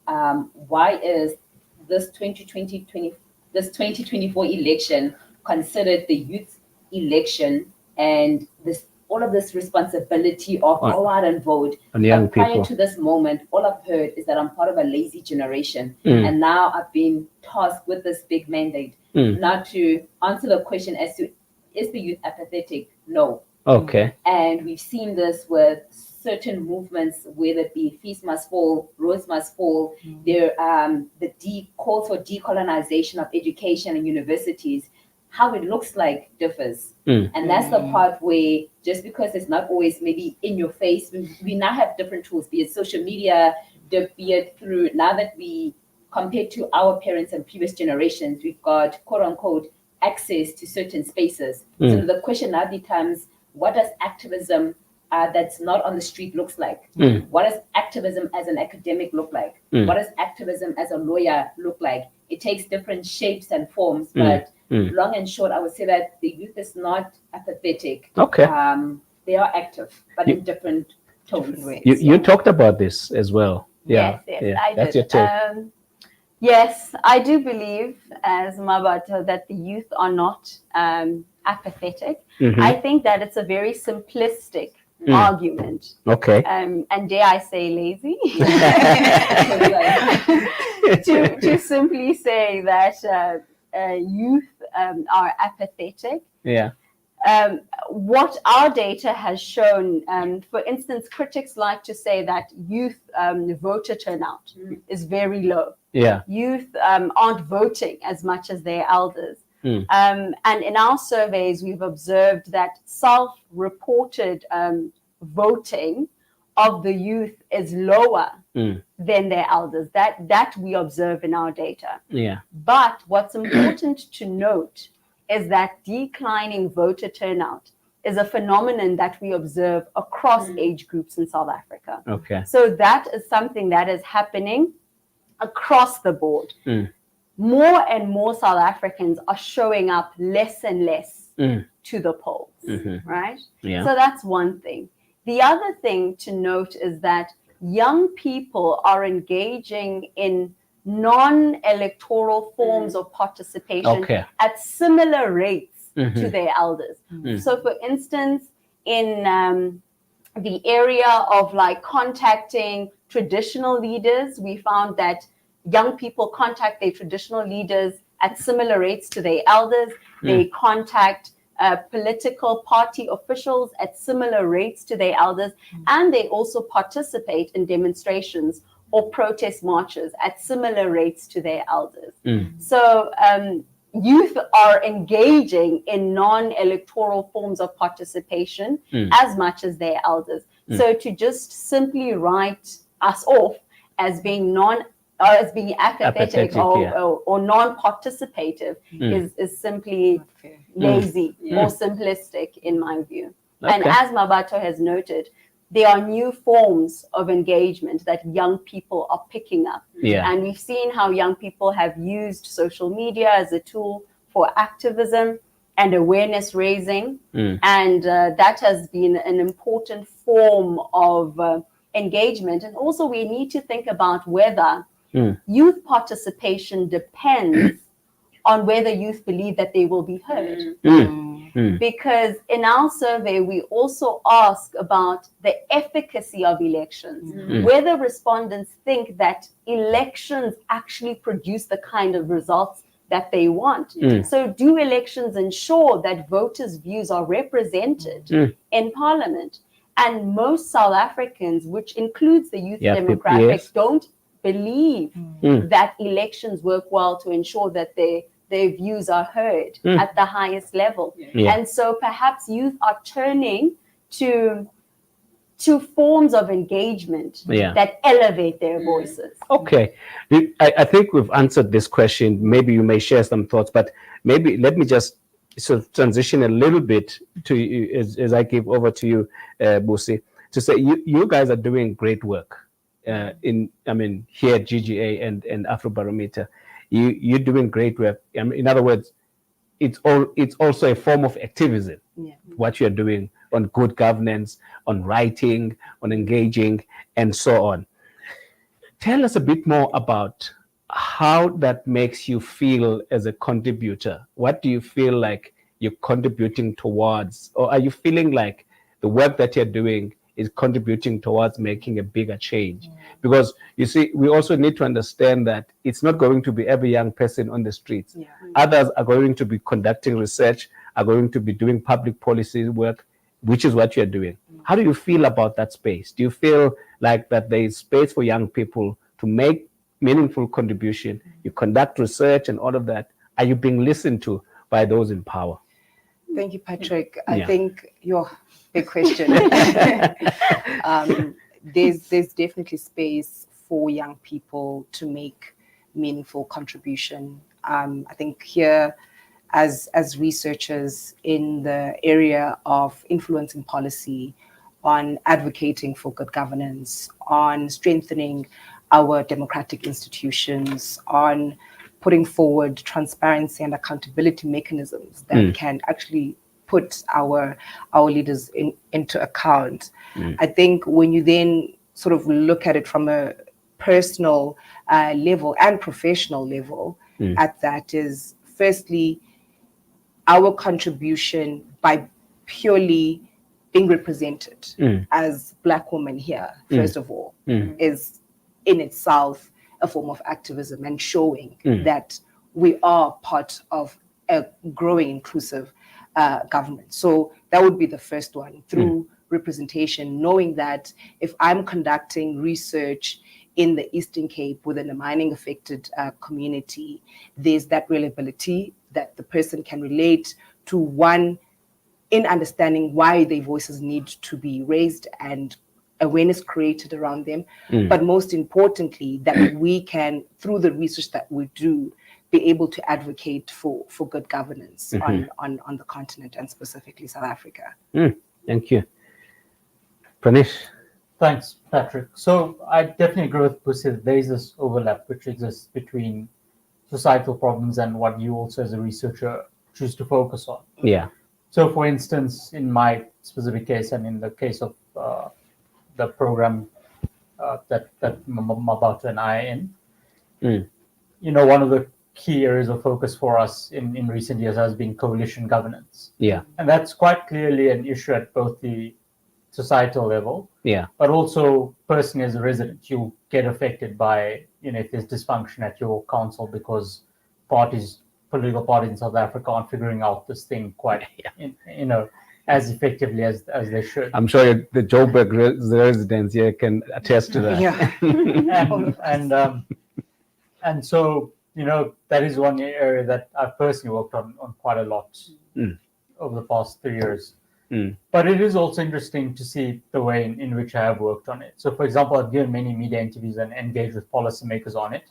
why is this 2024 election considered the youth election, and all of this responsibility of go out and vote? Young prior people. to this moment, all I've heard is that I'm part of a lazy generation. And now I've been tasked with this big mandate, not to answer the question as to, is the youth apathetic? No. Okay. And we've seen this with certain movements, whether it be Fees Must Fall, Roads Must Fall, the calls for decolonization of education and universities. How it looks like differs. And that's the part where, just because it's not always maybe in your face, we now have different tools, be it social media, be it through, now that we, compared to our parents and previous generations, we've got quote unquote access to certain spaces. So the question now becomes, what does activism that's not on the street looks like? What does activism as an academic look like? What does activism as a lawyer look like? It takes different shapes and forms, but long and short, I would say that the youth is not apathetic. Okay. They are active, but in different tones. You talked about this as well. Yeah. Yes, I That's did. your take. Yes, I do believe, as Mmabatho, that the youth are not apathetic. I think that it's a very simplistic argument. Okay. And dare I say lazy? to simply say that youth are apathetic. Yeah. What our data has shown, for instance, critics like to say that youth voter turnout is very low. Yeah. Youth aren't voting as much as their elders. And in our surveys, we've observed that self-reported voting of the youth is lower than their elders. That we observe in our data. Yeah. But what's important to note is that declining voter turnout is a phenomenon that we observe across age groups in South Africa. Okay. So that is something that is happening across the board. More and more South Africans are showing up less and less to the polls, right? Yeah. So that's one thing. The other thing to note is that young people are engaging in non-electoral forms of participation at similar rates to their elders. So for instance, in the area of like contacting traditional leaders, we found that young people contact their traditional leaders at similar rates to their elders. They contact political party officials at similar rates to their elders, and they also participate in demonstrations or protest marches at similar rates to their elders. So youth are engaging in non-electoral forms of participation as much as their elders. So to just simply write us off as being apathetic or non-participative is simply lazy or simplistic in my view. And as Mmabatho has noted, there are new forms of engagement that young people are picking up. And we've seen how young people have used social media as a tool for activism and awareness raising. And that has been an important form of engagement. And also we need to think about whether youth participation depends on whether youth believe that they will be heard. Because in our survey, we also ask about the efficacy of elections, whether respondents think that elections actually produce the kind of results that they want. So do elections ensure that voters' views are represented in parliament? And most South Africans, which includes the youth demographic, don't believe that elections work well to ensure that their views are heard at the highest level. And so perhaps youth are turning to forms of engagement that elevate their voices. Okay. I think we've answered this question. Maybe you may share some thoughts, but maybe let me just sort of transition a little bit to you as I give over to you, Busi, to say you guys are doing great work here at GGA and Afrobarometer. You're doing great work. In other words, it's also a form of activism. What you're doing on good governance, on writing, on engaging, and so on. Tell us a bit more about how that makes you feel as a contributor. What do you feel like you're contributing towards, or are you feeling like the work that you're doing is contributing towards making a bigger change? Because you see, we also need to understand that it's not going to be every young person on the streets. Others are going to be conducting research, are going to be doing public policy work, which is what you're doing. How do you feel about that space? Do you feel like that there is space for young people to make meaningful contribution? You conduct research and all of that. Are you being listened to by those in power? Thank you, Patrick. I think your big question. There's definitely space for young people to make meaningful contribution. I think here as researchers in the area of influencing policy, on advocating for good governance, on strengthening our democratic institutions, on putting forward transparency and accountability mechanisms that can actually put our leaders into account. I think when you then sort of look at it from a personal level and professional level, at that is firstly our contribution by purely being represented as Black women here, first of all, is in itself a form of activism and showing that we are part of a growing inclusive government. So that would be the first one, through representation, knowing that if I'm conducting research in the Eastern Cape within a mining affected community, there's that reliability that the person can relate to, one, in understanding why their voices need to be raised and awareness created around them, but most importantly, that we can, through the research that we do, be able to advocate for good governance on the continent and specifically South Africa. Thank you. Pranish? Thanks, Patrick. So I definitely agree with Busi that there is this overlap which exists between societal problems and what you also as a researcher choose to focus on. Yeah. So for instance, in my specific case and in the case of the program that Mmabatho and I are in, you know, one of the key areas of focus for us in recent years has been coalition governance. Yeah. And that's quite clearly an issue at both the societal level, but also personally as a resident, you get affected by, you know, if there's dysfunction at your council because political parties in South Africa aren't figuring out this thing quite, you know, as effectively as they should. I'm sure the Joburg residents here can attest to that. Yeah. And so, you know, that is one area that I've personally worked on quite a lot over the past 3 years. But it is also interesting to see the way in which I have worked on it. So, for example, I've given many media interviews and engaged with policymakers on it,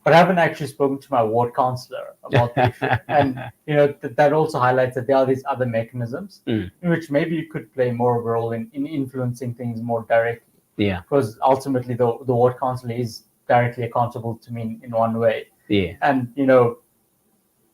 but I haven't actually spoken to my ward councillor about the issue. And, you know, that also highlights that there are these other mechanisms in which maybe you could play more of a role in influencing things more directly. Yeah. Because ultimately, the ward councillor is directly accountable to me in one way. Yeah. And, you know,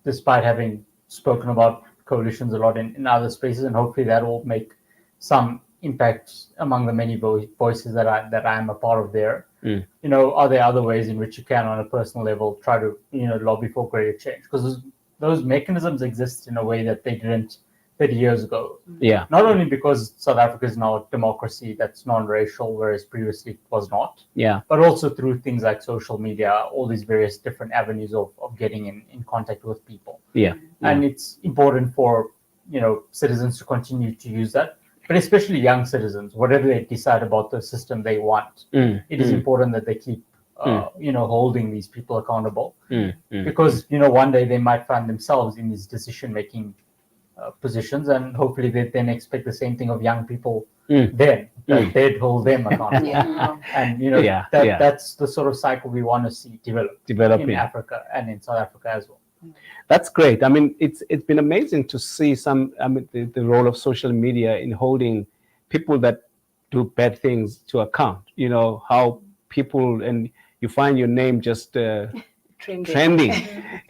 despite having spoken about coalitions a lot in other spaces, and hopefully that will make some impact among the many voices that I am a part of there. You know, are there other ways in which you can, on a personal level, try to, you know, lobby for greater change? Because those mechanisms exist in a way that they didn't 30 years ago. Yeah. Not only because South Africa is now a democracy that's non-racial, whereas previously it was not. Yeah. But also through things like social media, all these various different avenues of getting in contact with people. Yeah. And it's important for, you know, citizens to continue to use that, but especially young citizens, whatever they decide about the system they want, it is important that they keep, you know, holding these people accountable, because, you know, one day they might find themselves in these decision-making positions, and hopefully they then expect the same thing of young people then, that they'd hold them accountable. And, you know, that's the sort of cycle we want to see develop in Africa and in South Africa as well. That's great. I mean, it's been amazing to see the role of social media in holding people that do bad things to account. You know, how people, and you find your name just trending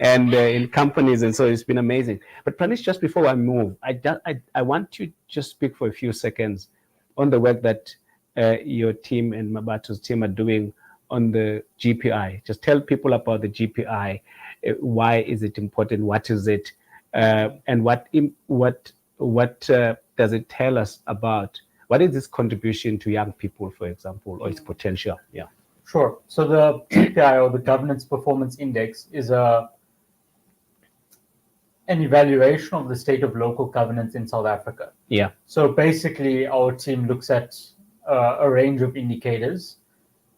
and in companies, and so it's been amazing. But Pranish, just before I move, I want to just speak for a few seconds on the work that your team and Mmabatho's team are doing on the GPI. Just tell people about the GPI. Why is it important? What is it? And what does it tell us about? What is its contribution to young people, for example, or its potential? Yeah. Sure. So the GPI, or the Governance Performance Index, is an evaluation of the state of local governance in South Africa. Yeah. So basically, our team looks at a range of indicators,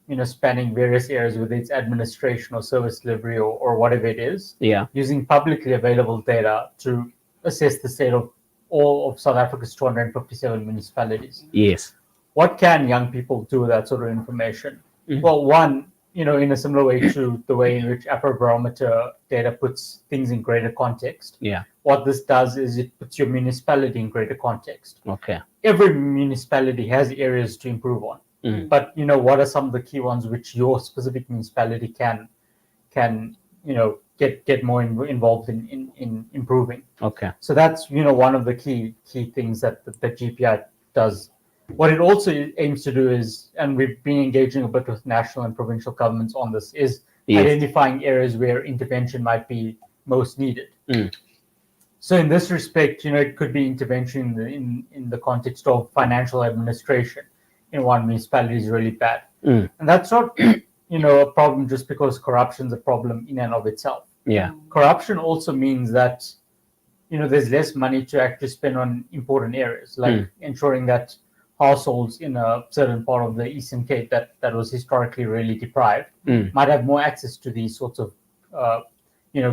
you know, spanning various areas, whether it's administration or service delivery or whatever it is. Yeah. Using publicly available data to assess the state of all of South Africa's 257 municipalities. Yes. What can young people do with that sort of information? Well, one, in a similar way to the way in which Afrobarometer data puts things in greater context. Yeah. What this does is it puts your municipality in greater context. Okay. Every municipality has areas to improve on. But what are some of the key ones which your specific municipality can get more involved in improving? Okay. So that's one of the key things that GPI does. What it also aims to do is, and we've been engaging a bit with national and provincial governments on this, is identifying areas where intervention might be most needed. So in this respect, it could be intervention in the context of financial administration in one municipality is really bad. And that's not a problem just because corruption is a problem in and of itself. Yeah. Corruption also means that there's less money to actually spend on important areas, like ensuring that households in a certain part of the Eastern Cape that was historically really deprived might have more access to these sorts of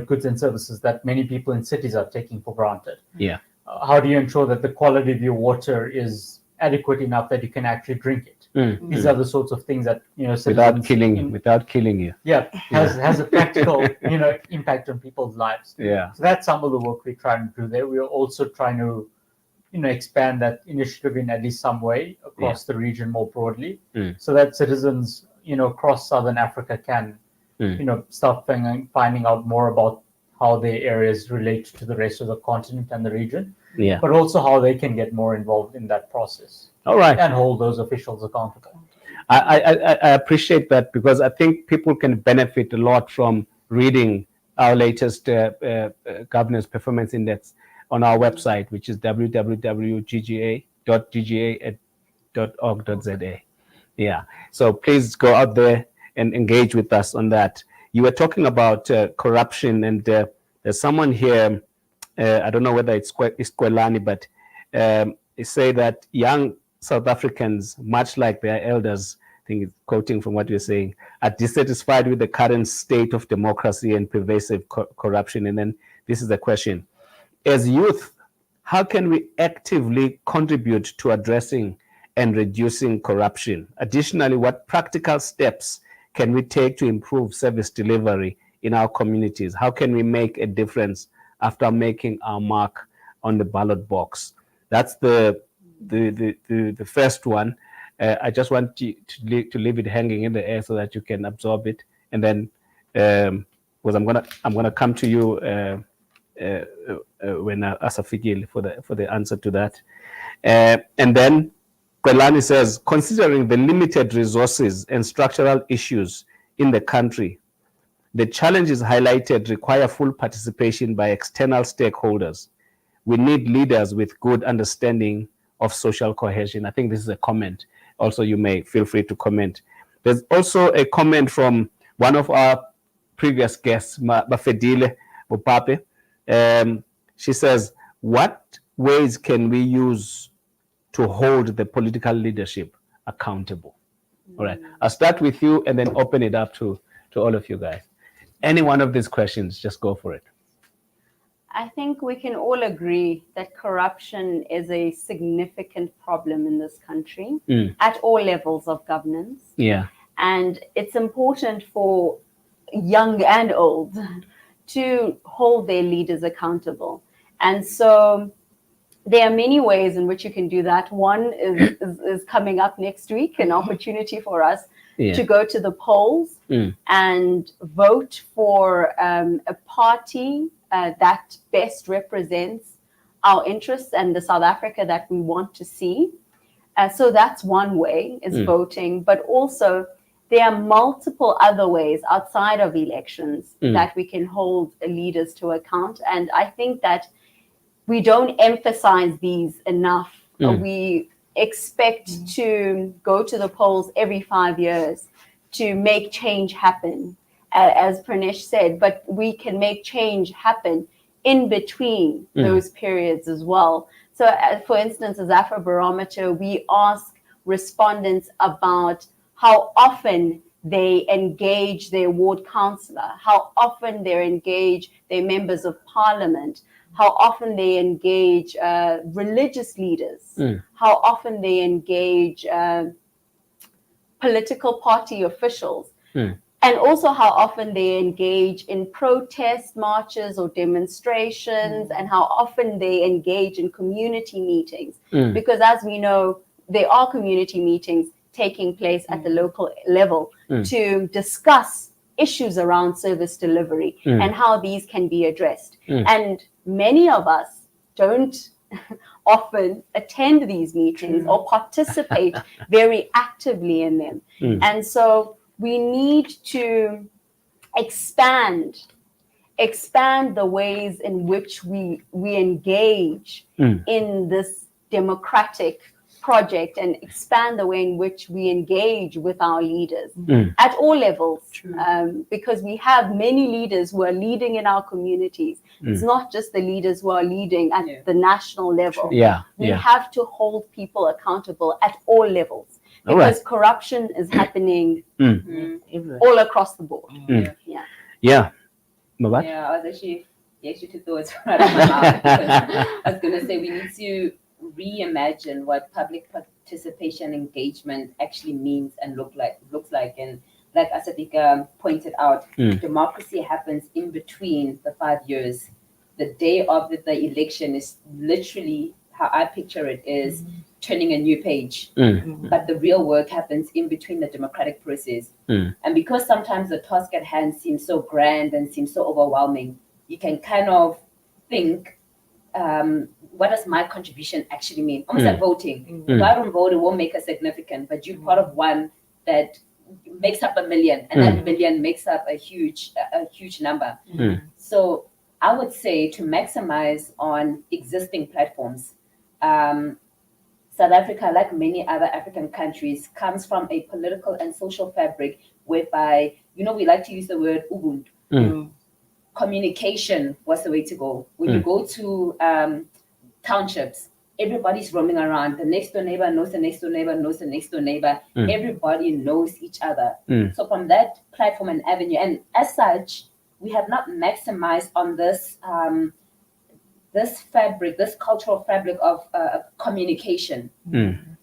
goods and services that many people in cities are taking for granted. Yeah. How do you ensure that the quality of your water is adequate enough that you can actually drink it? These are the sorts of things that without killing you. Yeah, has a practical impact on people's lives. Yeah. So that's some of the work we're trying to do there. We're also trying to expand that initiative in at least some way across the region more broadly, so that citizens across Southern Africa can start finding out more about how their areas relate to the rest of the continent and the region, but also how they can get more involved in that process. All right. And hold those officials accountable. I appreciate that, because I think people can benefit a lot from reading our latest governance performance index on our website, which is www.gga.org.za. Yeah. So please go out there and engage with us on that. You were talking about corruption, and there's someone here, I don't know whether it's Kwelani, but they say that young South Africans, much like their elders, I think it's quoting from what you're saying, are dissatisfied with the current state of democracy and pervasive corruption. And then this is the question. As youth, how can we actively contribute to addressing and reducing corruption? Additionally, what practical steps can we take to improve service delivery in our communities? How can we make a difference after making our mark on the ballot box? That's the first one. I just want you to leave it hanging in the air so that you can absorb it, and then because I'm gonna come to you when Asafika for the answer to that, and then Kwelani says, considering the limited resources and structural issues in the country, the challenges highlighted require full participation by external stakeholders. We need leaders with good understanding of social cohesion. I think this is a comment. Also, you may feel free to comment. There's also a comment from one of our previous guests, Bafedile Bopape. She says, what ways can we use to hold the political leadership accountable? All right, I'll start with you and then open it up to all of you guys. Any one of these questions, just go for it. I think we can all agree that corruption is a significant problem in this country at all levels of governance. Yeah. And it's important for young and old to hold their leaders accountable. And so there are many ways in which you can do that. One is coming up next week, an opportunity for us to go to the polls and vote for a party that best represents our interests and the South Africa that we want to see. So that's one way, is voting. But also, there are multiple other ways outside of elections that we can hold leaders to account. And I think that we don't emphasize these enough. We expect to go to the polls every 5 years to make change happen, as Pranish said, but we can make change happen in between those periods as well. So, for instance, as Afrobarometer, we ask respondents about how often they engage their ward councillor, how often they engage their members of parliament, how often they engage religious leaders, how often they engage political party officials. and also how often they engage in protest marches or demonstrations, and how often they engage in community meetings. Because as we know, there are community meetings taking place at the local level to discuss issues around service delivery and how these can be addressed. And many of us don't often attend these meetings or participate very actively in them. And so we need to expand the ways in which we engage in this democratic project, and expand the way in which we engage with our leaders at all levels, because we have many leaders who are leading in our communities. It's not just the leaders who are leading at the national level. We have to hold people accountable at all levels, because corruption is happening all across the board. Mmabatho? Yeah, I was actually two thoughts right out of my mouth, because I was going to say we need to reimagine what public participation engagement actually means and looks like. And like Asafika pointed out, democracy happens in between the 5 years. The day of the election is literally, how I picture it, is turning a new page. But the real work happens in between the democratic process. And because sometimes the task at hand seems so grand and seems so overwhelming, you can kind of think, what does my contribution actually mean? Almost like voting. If I don't vote, it won't make us significant, but you're part of one that makes up 1 million, and that million makes up a huge number. So I would say, to maximize on existing platforms, South Africa, like many other African countries, comes from a political and social fabric whereby, we like to use the word Ubuntu. Communication was the way to go. When you go to townships, everybody's roaming around. The next door neighbor knows the next door neighbor knows the next door neighbor. Everybody knows each other. So from that platform and avenue, and as such, we have not maximized on this this fabric, this cultural fabric of communication.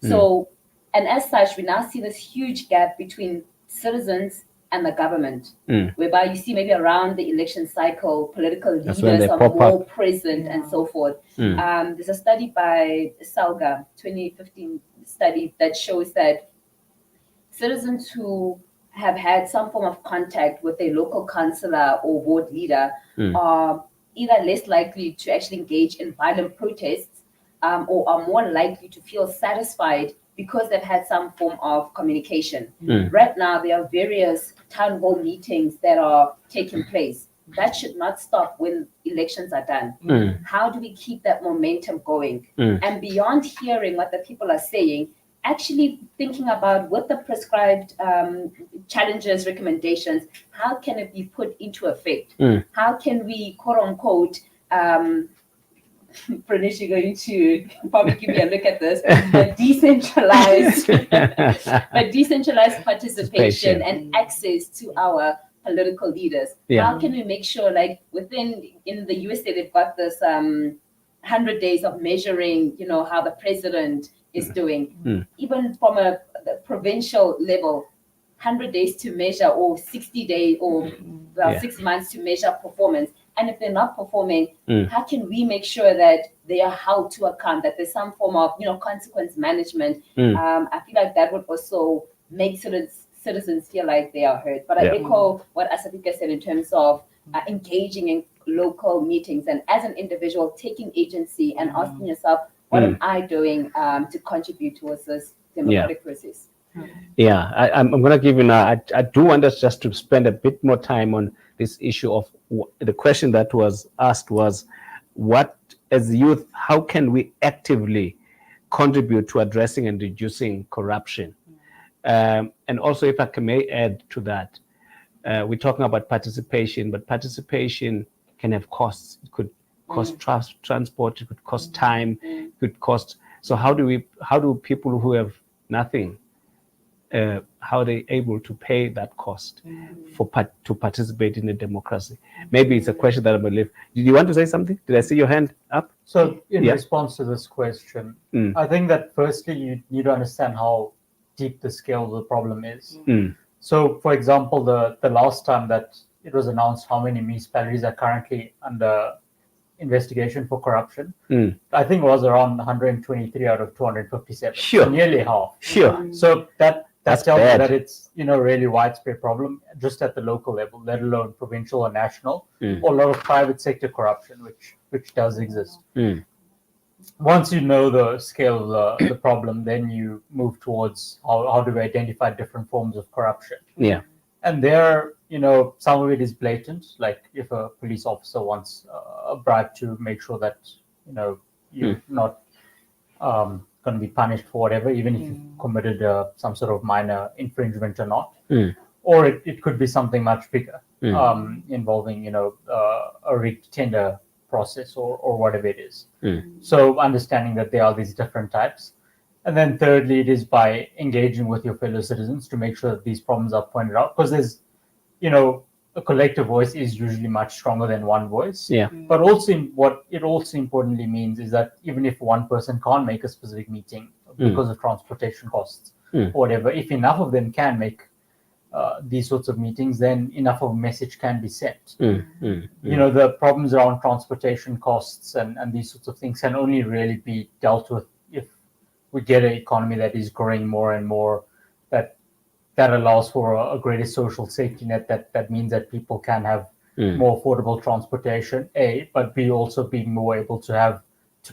So, and as such, we now see this huge gap between citizens and the government, whereby you see maybe around the election cycle, political leaders are more present and so forth. There's a study by Salga, 2015 study, that shows that citizens who have had some form of contact with a local councillor or ward leader are either less likely to actually engage in violent protests, or are more likely to feel satisfied because they've had some form of communication. Right now, there are various town hall meetings that are taking place. That should not stop when elections are done. How do we keep that momentum going? And beyond hearing what the people are saying, actually thinking about what the prescribed challenges, recommendations, how can it be put into effect? How can we, quote unquote, Pranish, you're going to probably give me a look at this, but decentralized participation and access to our political leaders. How can we make sure, like in the USA, they've got this 100 days of measuring, how the president is doing. Even from the provincial level, 100 days to measure, or 60 days, or 6 months to measure performance. And if they're not performing, how can we make sure that they are held to account, that there's some form of, consequence management? I feel like that would also make citizens feel like they are heard. But I echo what Asafika said in terms of engaging in local meetings, and as an individual, taking agency and asking yourself, what am I doing to contribute towards this democratic process? I'm going to give you now, I do want us just to spend a bit more time on this issue of the question that was asked was, what, as youth, how can we actively contribute to addressing and reducing corruption? And also, if I may add to that, we're talking about participation, but participation can have costs. It could cost transport, it could cost time, it could cost. So how do people who have nothing, how are they able to pay that cost to participate in a democracy? Maybe it's a question that I believe. Did you want to say something? Did I see your hand up? So in response to this question, I think that firstly you need to understand how deep the scale of the problem is. So, for example, the last time that it was announced how many municipalities are currently under investigation for corruption, I think it was around 123 out of 257. Sure. So nearly half. Sure. So that That's tells you bad. that it's really widespread problem just at the local level, let alone provincial or national, or a lot of private sector corruption, which does exist. Once you know the scale of the problem, then you move towards how do we identify different forms of corruption. Yeah. And there, some of it is blatant, like if a police officer wants a bribe to make sure that, you're not going to be punished for whatever, even if you've committed some sort of minor infringement or not. Or it could be something much bigger, involving, a rigged tender process or whatever it is. So understanding that there are these different types. And then thirdly, it is by engaging with your fellow citizens to make sure that these problems are pointed out, because there's, a collective voice is usually much stronger than one voice. Yeah. But also what it also importantly means is that even if one person can't make a specific meeting because of transportation costs or whatever, if enough of them can make these sorts of meetings, then enough of a message can be sent. The problems around transportation costs and these sorts of things can only really be dealt with if we get an economy that is growing more and more, that allows for a greater social safety net, that means that people can have more affordable transportation, A, but B, also being more able to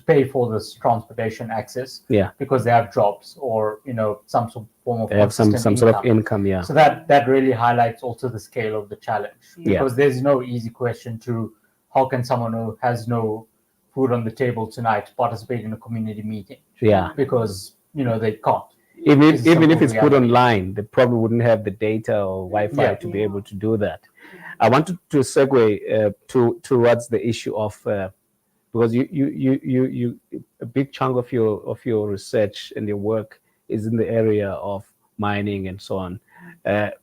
pay for this transportation access because they have jobs or some form of they have some sort of income. Yeah. So that really highlights also the scale of the challenge, because there's no easy question to how can someone who has no food on the table tonight participate in a community meeting? Yeah. Because they can't. Even if it's put online, they probably wouldn't have the data or Wi-Fi to be able to do that. I wanted to segue towards the issue of because you a big chunk of your research and your work is in the area of mining and so on,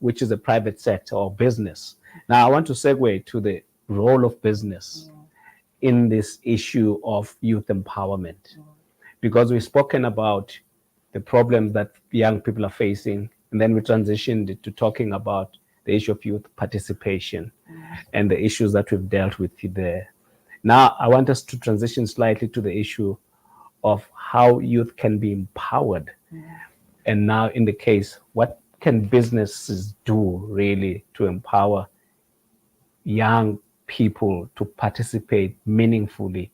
which is a private sector or business. Now I want to segue to the role of business in this issue of youth empowerment, because we've spoken about the problems that young people are facing, and then we transitioned to talking about the issue of youth participation and the issues that we've dealt with there. Now, I want us to transition slightly to the issue of how youth can be empowered. And now, in the case, what can businesses do really to empower young people to participate meaningfully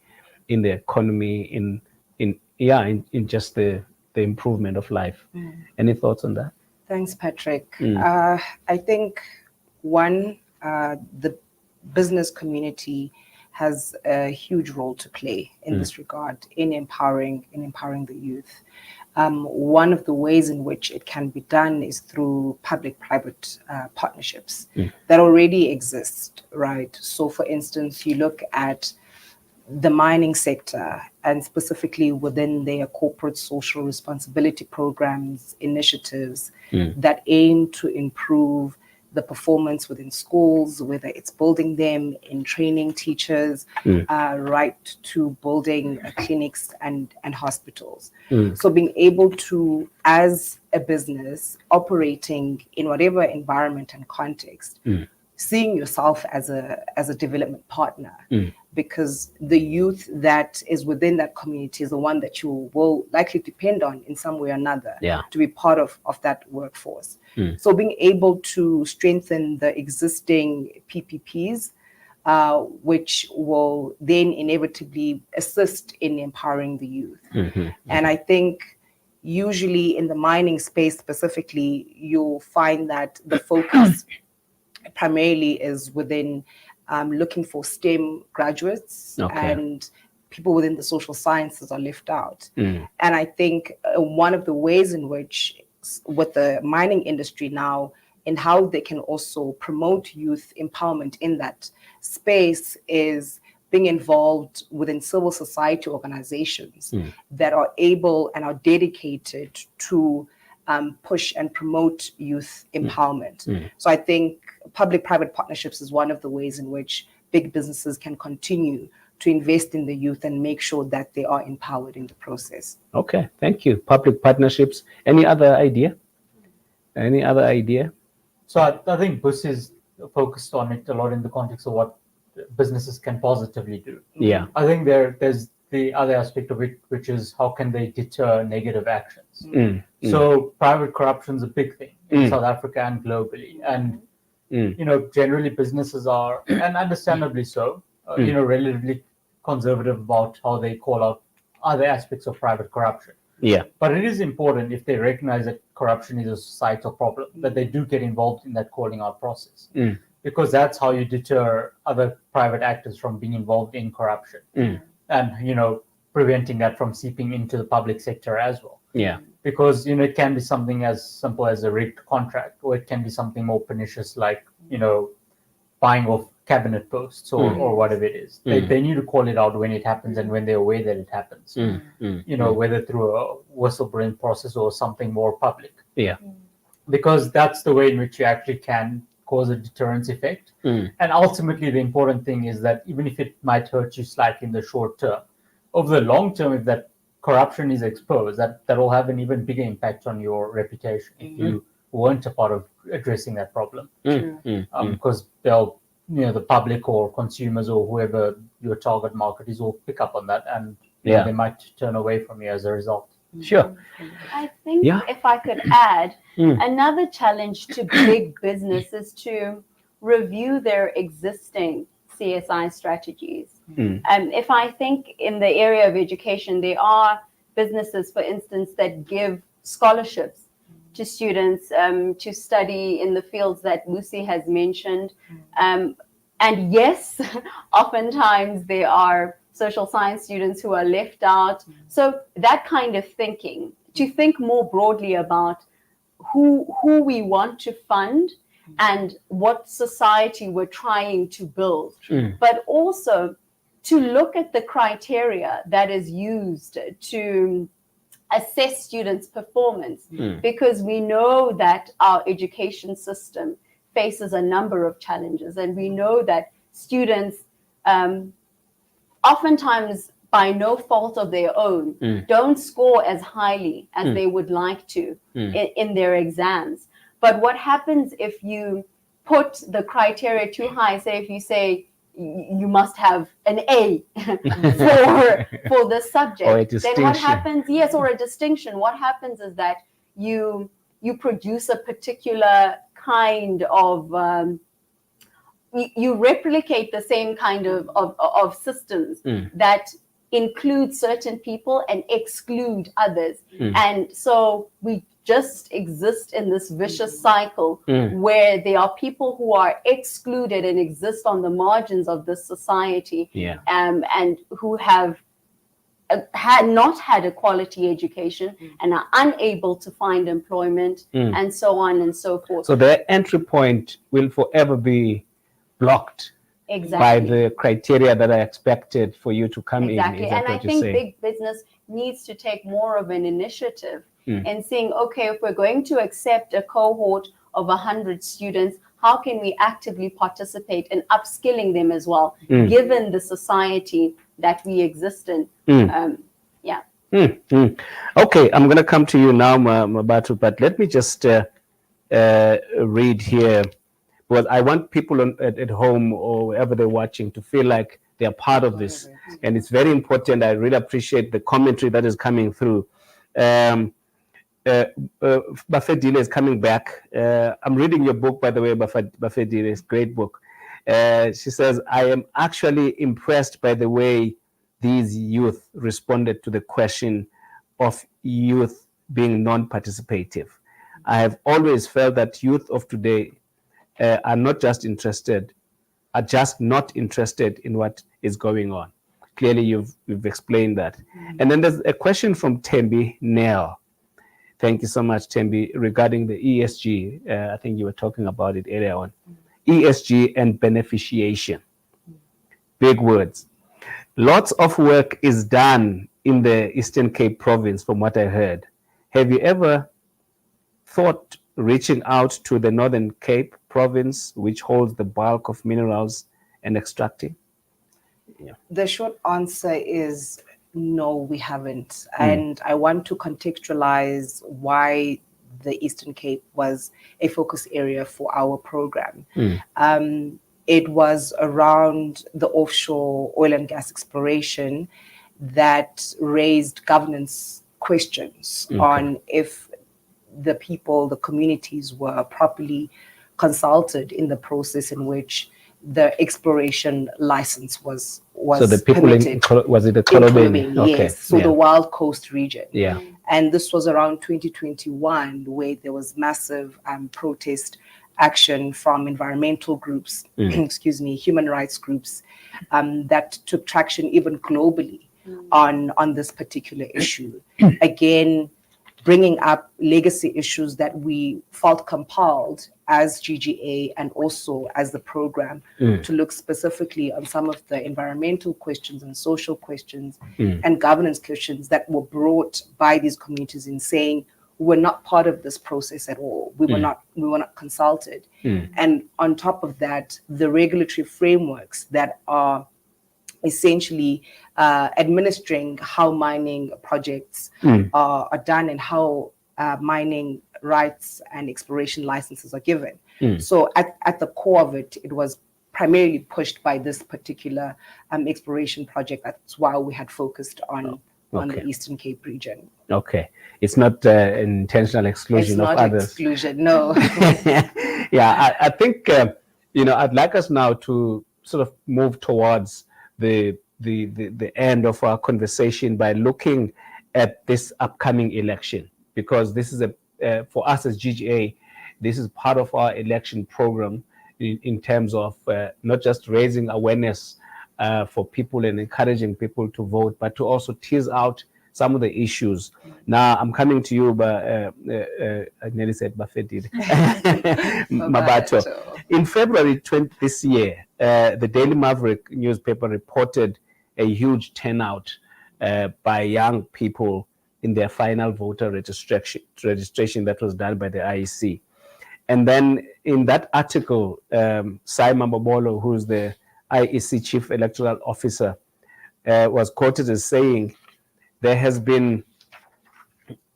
in the economy, in just the improvement of life? Any thoughts on that? Thanks, Patrick. I think the business community has a huge role to play in this regard in empowering the youth. One of the ways in which it can be done is through public-private partnerships that already exist, right? So, for instance, you look at the mining sector, and specifically within their corporate social responsibility programs, initiatives that aim to improve the performance within schools, whether it's building them in training teachers, right to building clinics and hospitals. So being able to, as a business operating in whatever environment and context, seeing yourself as a development partner, because the youth that is within that community is the one that you will likely depend on in some way or another to be part of that workforce. So being able to strengthen the existing PPPs, which will then inevitably assist in empowering the youth. And I think usually in the mining space specifically, you'll find that the focus primarily is within looking for STEM graduates, and people within the social sciences are left out. And I think one of the ways in which with the mining industry now and how they can also promote youth empowerment in that space is being involved within civil society organizations that are able and are dedicated to push and promote youth empowerment. So I think public-private partnerships is one of the ways in which big businesses can continue to invest in the youth and make sure that they are empowered in the process. Okay, thank you. Public partnerships. Any other idea? So I think Bus is focused on it a lot in the context of what businesses can positively do. Yeah. I think there's the other aspect of it, which is how can they deter negative actions. So private corruption is a big thing in South Africa and globally, and generally businesses are, and understandably so, relatively conservative about how they call out other aspects of private corruption. Yeah. But it is important, if they recognize that corruption is a societal problem, that they do get involved in that calling out process. Because that's how you deter other private actors from being involved in corruption. And, preventing that from seeping into the public sector as well. Yeah. Because, it can be something as simple as a rigged contract, or it can be something more pernicious like, buying off cabinet posts or whatever it is. They need to call it out when it happens and when they're aware that it happens. Whether through a whistleblowing process or something more public. Yeah. Because that's the way in which you actually can cause a deterrence effect. And ultimately, the important thing is that even if it might hurt you slightly in the short term, over the long term, if that corruption is exposed, that will have an even bigger impact on your reputation if you weren't a part of addressing that problem. Because they'll, the public or consumers or whoever your target market is will pick up on that, and they might turn away from you as a result. Sure. I think if I could add, another challenge to big business is to review their existing CSI strategies. If I think in the area of education, there are businesses, for instance, that give scholarships to students to study in the fields that Lucy has mentioned. And yes, oftentimes there are social science students who are left out. So that kind of thinking, to think more broadly about who we want to fund and what society we're trying to build, but also to look at the criteria that is used to assess students' performance, because we know that our education system faces a number of challenges, and we know that students oftentimes, by no fault of their own, don't score as highly as they would like to in their exams. But what happens if you put the criteria too high? Say if you say you must have an A for the subject, or a distinction. then what happens? Yes, or a distinction. What happens is that you produce a particular kind of you replicate the same kind of systems that include certain people and exclude others. And so we just exist in this vicious cycle where there are people who are excluded and exist on the margins of this society, and who have not had a quality education and are unable to find employment, and so on and so forth. So their entry point will forever be blocked by the criteria that are expected for you to come in. And I think big business needs to take more of an initiative in saying, okay, if we're going to accept a cohort of 100 students, how can we actively participate in upskilling them as well, given the society that we exist in? Okay, I'm going to come to you now, Mmabatho, but let me just read here, because I want people at home or wherever they're watching to feel like they're part of this. And it's very important. I really appreciate the commentary that is coming through. Bafedile is coming back. I'm reading your book, by the way, Bafedile. It's a great book. She says, I am actually impressed by the way these youth responded to the question of youth being non-participative. I have always felt that youth of today are just not interested in what is going on. Clearly, you've explained that. And then there's a question from Tembi Nell. Thank you so much, Tembi, regarding the ESG. I think you were talking about it earlier on. ESG and beneficiation. Big words. Lots of work is done in the Eastern Cape province, from what I heard. Have you ever thought reaching out to the Northern Cape province, which holds the bulk of minerals, and extracting? The short answer is no, we haven't. And I want to contextualize why the Eastern Cape was a focus area for our program. It was around the offshore oil and gas exploration that raised governance questions on if the people, the communities were properly consulted in the process in which the exploration license was so the people permitted. was it the In Kolobeni? Kolobeni, Okay. yes, so the Wild Coast region. Yeah. And this was around 2021, where there was massive protest action from environmental groups, excuse me, human rights groups, that took traction even globally on this particular issue. Again, bringing up legacy issues that we felt compelled as GGA and also as the program to look specifically on some of the environmental questions and social questions and governance questions that were brought by these communities in saying we're not part of this process at all. We were not consulted. And on top of that, the regulatory frameworks that are essentially administering how mining projects are done and how mining rights and exploration licenses are given. So at the core of it, it was primarily pushed by this particular exploration project. That's why we had focused on the Eastern Cape region. Okay. It's not an intentional exclusion It's of not others. exclusion, no. Yeah, I think, I'd like us now to sort of move towards the end of our conversation by looking at this upcoming election, because this is for us as GGA, this is part of our election program in terms of not just raising awareness for people and encouraging people to vote, but to also tease out some of the issues. Now, I'm coming to you, I nearly said Bafedid. Mmabatho. In February this year, the Daily Maverick newspaper reported a huge turnout by young people in their final voter registration that was done by the IEC. And then in that article, Simon Mabolo, who's the IEC Chief Electoral Officer, was quoted as saying, there has been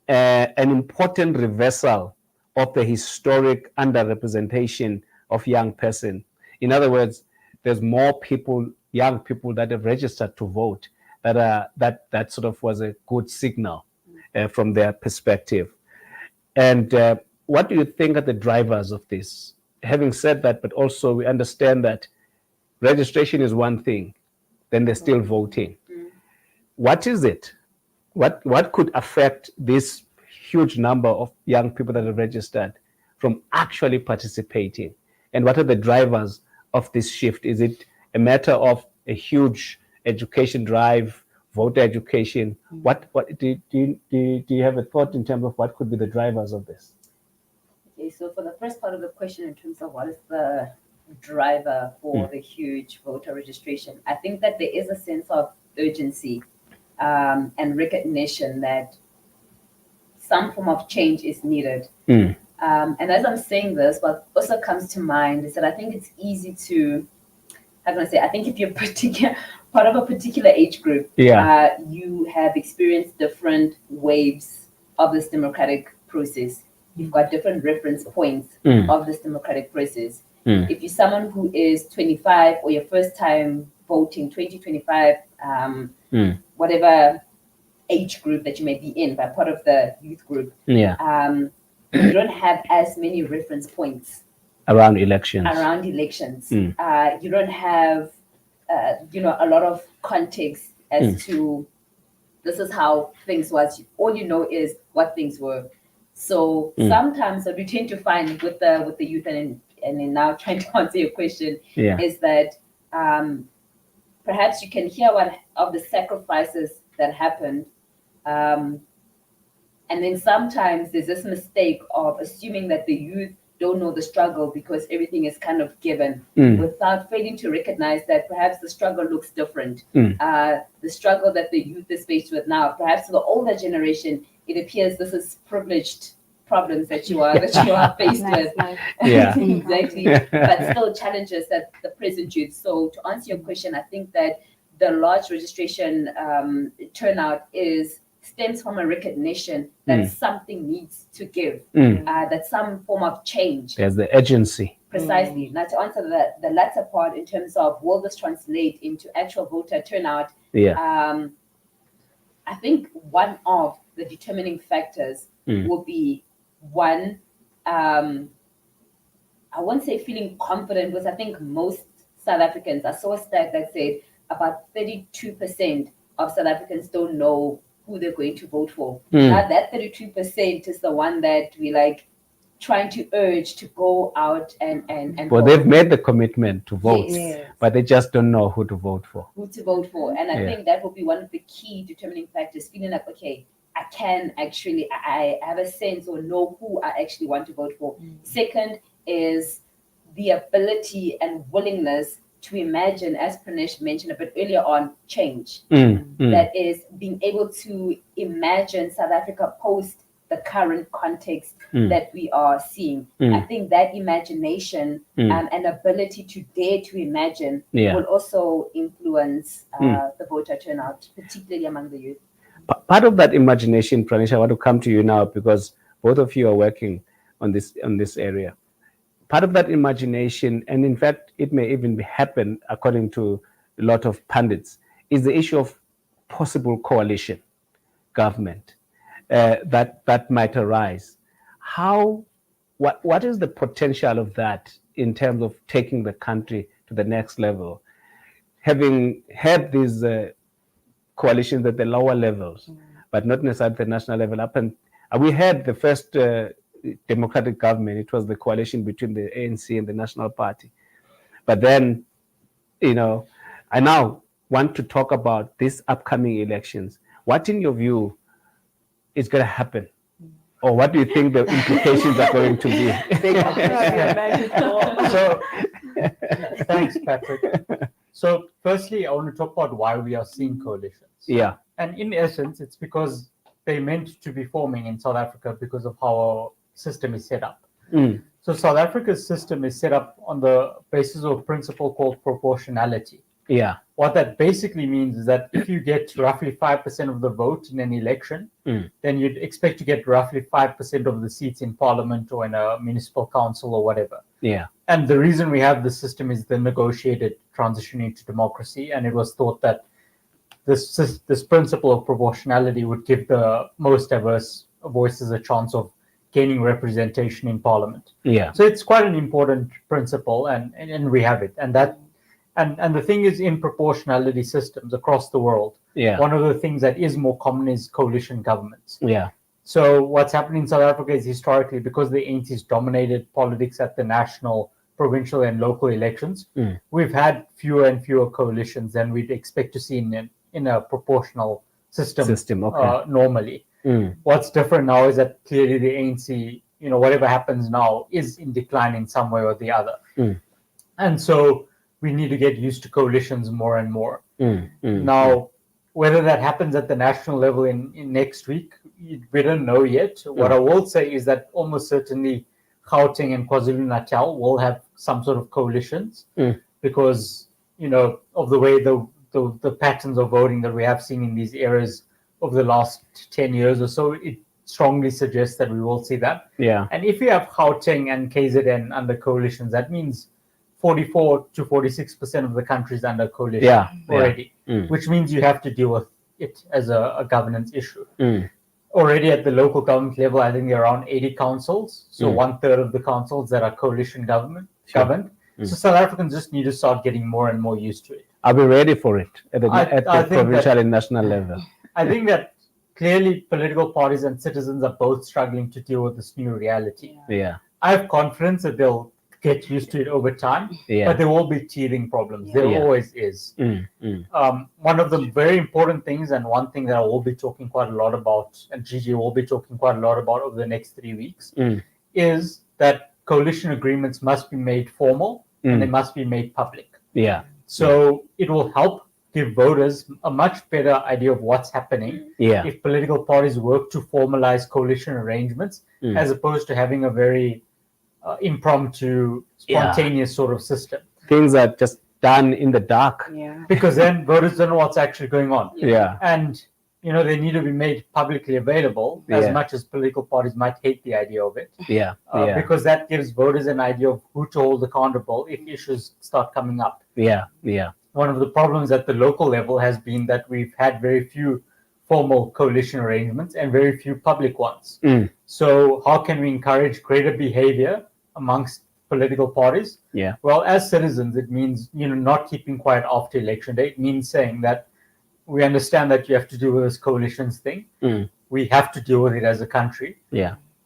an important reversal of the historic underrepresentation of young person. In other words, there's more people, young people that have registered to vote. That sort of was a good signal from their perspective. And what do you think are the drivers of this? Having said that, but also we understand that registration is one thing, then they're still voting. What is it? What could affect this huge number of young people that are registered from actually participating? And what are the drivers of this shift? Is it a matter of a huge education drive, voter education? What do you have a thought in terms of what could be the drivers of this? Okay, so for the first part of the question, in terms of what is the driver for the huge voter registration, I think that there is a sense of urgency and recognition that some form of change is needed. And as I'm saying this, what also comes to mind is that I think it's easy to, how can I say, I think if you're part of a particular age group, you have experienced different waves of this democratic process. You've got different reference points of this democratic process. If you're someone who is 25 or your first time voting, 20, 25, whatever age group that you may be in, but part of the youth group, you don't have as many reference points around elections. You don't have, a lot of context as to this is how things was. All you know is what things were. So sometimes what we tend to find with the youth, and in now trying to answer your question, is that perhaps you can hear what of the sacrifices that happened, and then sometimes there's this mistake of assuming that the youth don't know the struggle because everything is kind of given, without failing to recognize that perhaps the struggle looks different. The struggle that the youth is faced with now, perhaps to the older generation, it appears this is privileged problems that you are faced with. Exactly. But still challenges that the present youth. So to answer your question, I think that the large registration turnout is stems from a recognition that something needs to give, that some form of change. There's the urgency. Precisely. Now, to answer the latter part in terms of will this translate into actual voter turnout, I think one of the determining factors will be one, I won't say feeling confident, because I think most South Africans, I saw a stat that said about 32% of South Africans don't know who they're going to vote for. Now that 32% is the one that we like trying to urge to go out and Well, vote. they've made the commitment to vote, Yes. but they just don't know who to vote for. Who to vote for. And I think that will be one of the key determining factors, feeling like, okay, I have a sense or know who I actually want to vote for. Second is the ability and willingness to imagine, as Pranish mentioned a bit earlier on, change. That is being able to imagine South Africa post the current context that we are seeing. I think that imagination and ability to dare to imagine will also influence the voter turnout, particularly among the youth. Part of that imagination, Pranish, I want to come to you now because both of you are working on this area. Part of that imagination, and in fact, it may even happen according to a lot of pundits, is the issue of possible coalition government that might arise. What is the potential of that in terms of taking the country to the next level? Having had these coalitions at the lower levels, but not necessarily at the national level. We had the first democratic government. It was the coalition between the ANC and the National Party. But then, I now want to talk about these upcoming elections. What, in your view, is going to happen? Or what do you think the implications are going to be? So, thanks, Patrick. So, firstly, I want to talk about why we are seeing coalitions. Yeah. And in essence, it's because they're meant to be forming in South Africa because of how our system is set up. So South Africa's system is set up on the basis of a principle called proportionality. Yeah. What that basically means is that if you get roughly 5% of the vote in an election, then you'd expect to get roughly 5% of the seats in parliament or in a municipal council or whatever. Yeah. And the reason we have this system is the negotiated transition into democracy. And it was thought that this principle of proportionality would give the most diverse voices a chance of gaining representation in parliament. Yeah. So it's quite an important principle, and we have it. And the thing is, in proportionality systems across the world, one of the things that is more common is coalition governments. Yeah. So what's happened in South Africa is historically, because the ANC's dominated politics at the national, provincial, and local elections, we've had fewer and fewer coalitions than we'd expect to see in a proportional system normally. What's different now is that clearly the ANC, whatever happens now, is in decline in some way or the other. And so we need to get used to coalitions more and more. Now, whether that happens at the national level in next week, we don't know yet. What I will say is that almost certainly Gauteng and KwaZulu-Natal will have some sort of coalitions because, of the way the patterns of voting that we have seen in these areas over the last 10 years or so, it strongly suggests that we will see that. Yeah. And if you have Gauteng and KZN under coalitions, that means 44 to 46% of the country is under coalition already, which means you have to deal with it as a governance issue. Already at the local government level, I think there are around 80 councils, so 1/3 of the councils that are coalition governed. So South Africans just need to start getting more and more used to it. Are we ready for it at the provincial and national level? I think that clearly political parties and citizens are both struggling to deal with this new reality. Yeah. I have confidence that they'll get used to it over time, but there will be teething problems. There always is. One of the very important things, and one thing that I will be talking quite a lot about, and GGA will be talking quite a lot about over the next 3 weeks, is that coalition agreements must be made formal and they must be made public. Yeah. So it will help give voters a much better idea of what's happening if political parties work to formalize coalition arrangements as opposed to having a very impromptu, spontaneous sort of system. Things are just done in the dark. Yeah. Because then voters don't know what's actually going on. Yeah. And, they need to be made publicly available, as much as political parties might hate the idea of it. Because that gives voters an idea of who to hold accountable if issues start coming up. One of the problems at the local level has been that we've had very few formal coalition arrangements and very few public ones. So how can we encourage greater behavior amongst political parties? Well, as citizens, it means not keeping quiet after election day. It means saying that we understand that you have to deal with this coalitions thing. We have to deal with it as a country.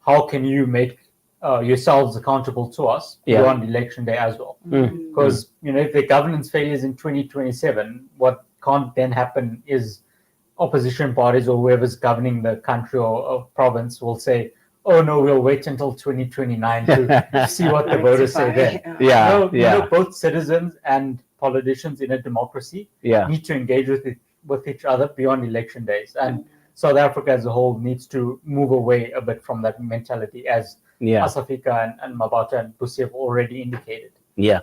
How can you make yourselves accountable to us beyond election day as well? Because if the governance failures in 2027, what can't then happen is opposition parties or whoever's governing the country or province will say, oh no, we'll wait until 2029 to see what the voters say then. Both citizens and politicians in a democracy need to engage with each other beyond election days. And South Africa as a whole needs to move away a bit from that mentality, as Asafika and Mmabatho and Busi have already indicated. Come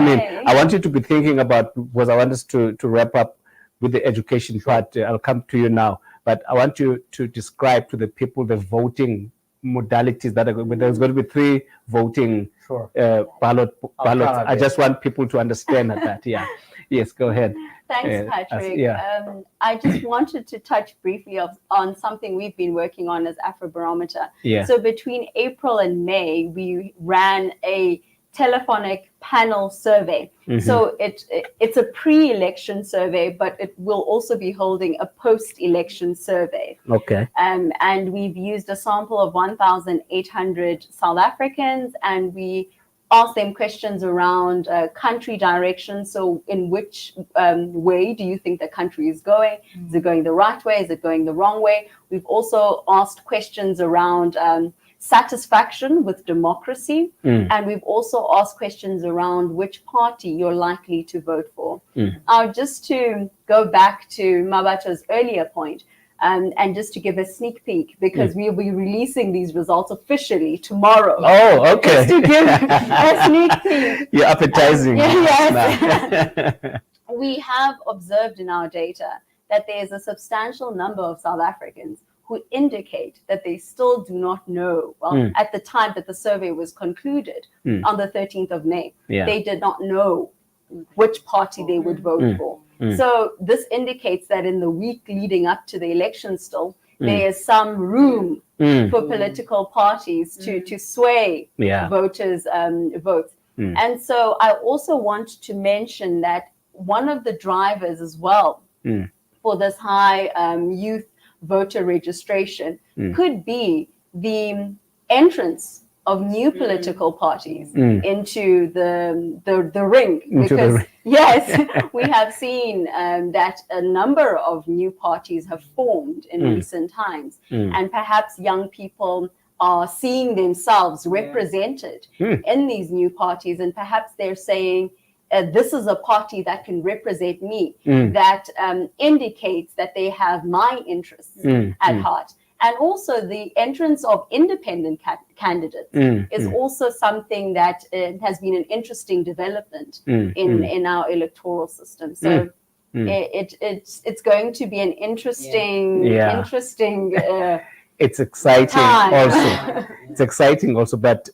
in. I want you to be thinking about, because I want us to wrap up with the education part. I'll come to you now, but I want you to describe to the people the voting modalities that are going. There's going to be 3 voting ballots. I just want people to understand that. Yes, go ahead. Thanks, Patrick. I just wanted to touch briefly on something we've been working on as Afrobarometer. So between April and May, we ran a telephonic panel survey. So it's a pre-election survey, but it will also be holding a post-election survey. And we've used a sample of 1,800 South Africans, and we asked them questions around country direction. So in which way do you think the country is going? Is it going the right way? Is it going the wrong way? We've also asked questions around satisfaction with democracy. And we've also asked questions around which party you're likely to vote for. Just to go back to Mmabatho's earlier point, and just to give a sneak peek, because we'll be releasing these results officially tomorrow. Oh, okay. Just to give a sneak peek. You're appetizing. Yes. We have observed in our data that there's a substantial number of South Africans who indicate that they still do not know. Well, at the time that the survey was concluded on the 13th of May, they did not know which party they would vote for. So this indicates that in the week leading up to the election still, there is some room for political parties to sway voters' votes. And so I also want to mention that one of the drivers as well for this high youth voter registration could be the entrance of new political parties into the ring, because we have seen that a number of new parties have formed in recent times, and perhaps young people are seeing themselves represented in these new parties, and perhaps they're saying, this is a party that can represent me, that indicates that they have my interests at heart. And also the entrance of independent candidates is also something that has been an interesting development in our electoral system. So it's going to be an interesting it's exciting also. It's exciting also. But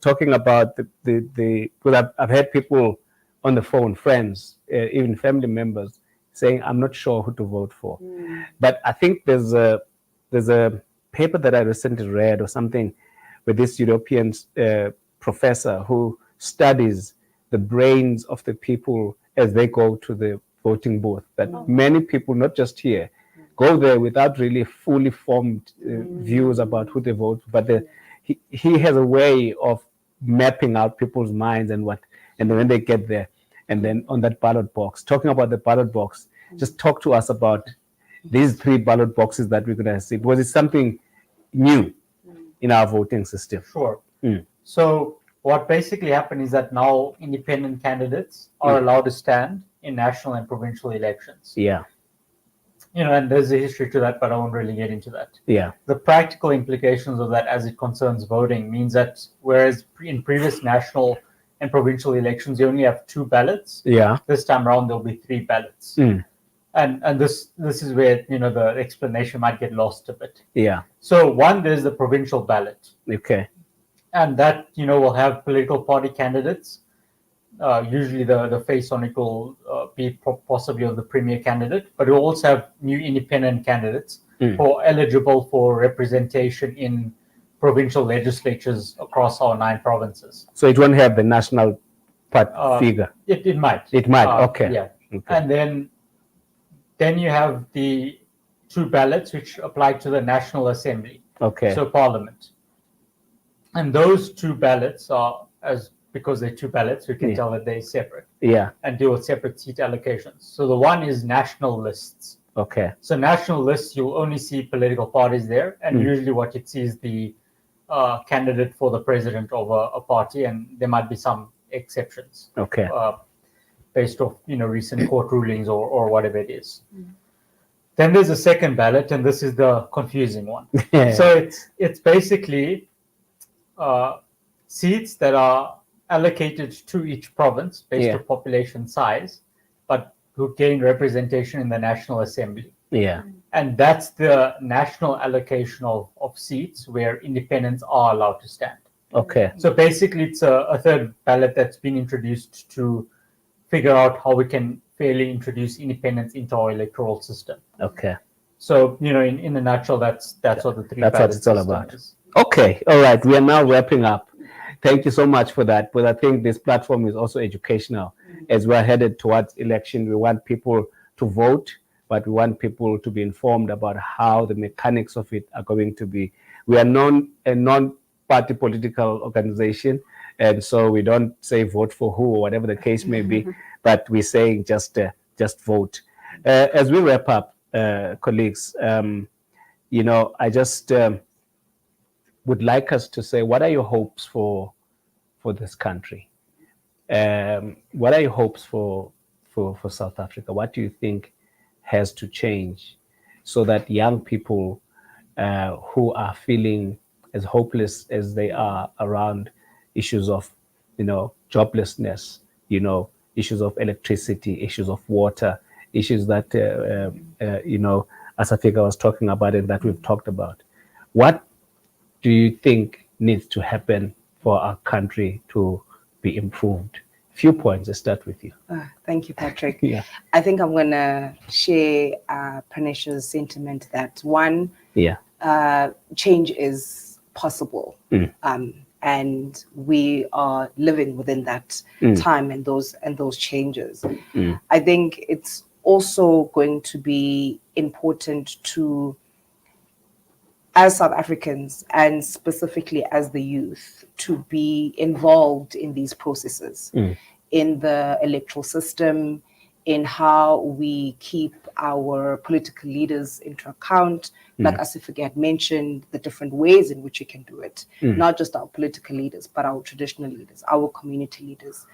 talking about the because I've had people on the phone, friends, even family members, saying, I'm not sure who to vote for. But I think there's a paper that I recently read or something with this European professor who studies the brains of the people as they go to the voting booth. That many people, not just here, go there without really fully formed views about who they vote. But he has a way of mapping out people's minds and then when they get there, and then on that ballot box, talking about the ballot box, just talk to us about these 3 ballot boxes that we're going to see, because it's something new in our voting system. Sure. So what basically happened is that now independent candidates are allowed to stand in national and provincial elections. And there's a history to that, but I won't really get into that. The practical implications of that as it concerns voting means that whereas in previous national and provincial elections, you only have 2 ballots. This time around, there'll be 3 ballots. And this is where the explanation might get lost a bit. Yeah. So one, there's the provincial ballot. Okay. And that will have political party candidates. Usually the face on it will be possibly of the premier candidate, but we'll also have new independent candidates who are eligible for representation in provincial legislatures across our 9 provinces. So it won't have the national figure. It might. It might. Okay. Yeah. Okay. And then you have the 2 ballots which apply to the National Assembly. Okay. So Parliament. And those 2 ballots are, because they're 2 ballots, we can tell that they're separate. Yeah. And deal with separate seat allocations. So the one is national lists. Okay. So national lists, you'll only see political parties there, and usually what you see is the candidate for the president of a party, and there might be some exceptions. Okay. Based off recent court rulings or whatever it is. Then there's a second ballot, and this is the confusing one. So it's basically seats that are allocated to each province based on population size, but who gain representation in the National Assembly. Yeah. And that's the national allocation of seats where independents are allowed to stand. Okay. So basically, it's a third ballot that's been introduced to figure out how we can fairly introduce independence into our electoral system. Okay. So, in a nutshell, that's what the 3 That's what it's all system about. is. Okay. All right. We are now wrapping up. Thank you so much for that. But I think this platform is also educational. As we're headed towards election, we want people to vote, but we want people to be informed about how the mechanics of it are going to be. We are a non-party political organization, and so we don't say vote for who or whatever the case may be, but we're saying just vote. As we wrap up, colleagues, I just would like us to say, what are your hopes for this country? What are your hopes for South Africa? What do you think has to change so that young people who are feeling as hopeless as they are around issues of, joblessness, issues of electricity, issues of water, issues that, Asafika was talking about and that we've talked about. What do you think needs to happen for our country to be improved? Few points. Let's start with you. Thank you, Patrick. Yeah. I think I'm going to share Pranish's sentiment that one, change is possible. And we are living within that time and those changes. I think it's also going to be important to, as South Africans and specifically as the youth, to be involved in these processes, in the electoral system, in how we keep our political leaders into account. Like Asafika had mentioned, the different ways in which we can do it, not just our political leaders, but our traditional leaders, our community leaders.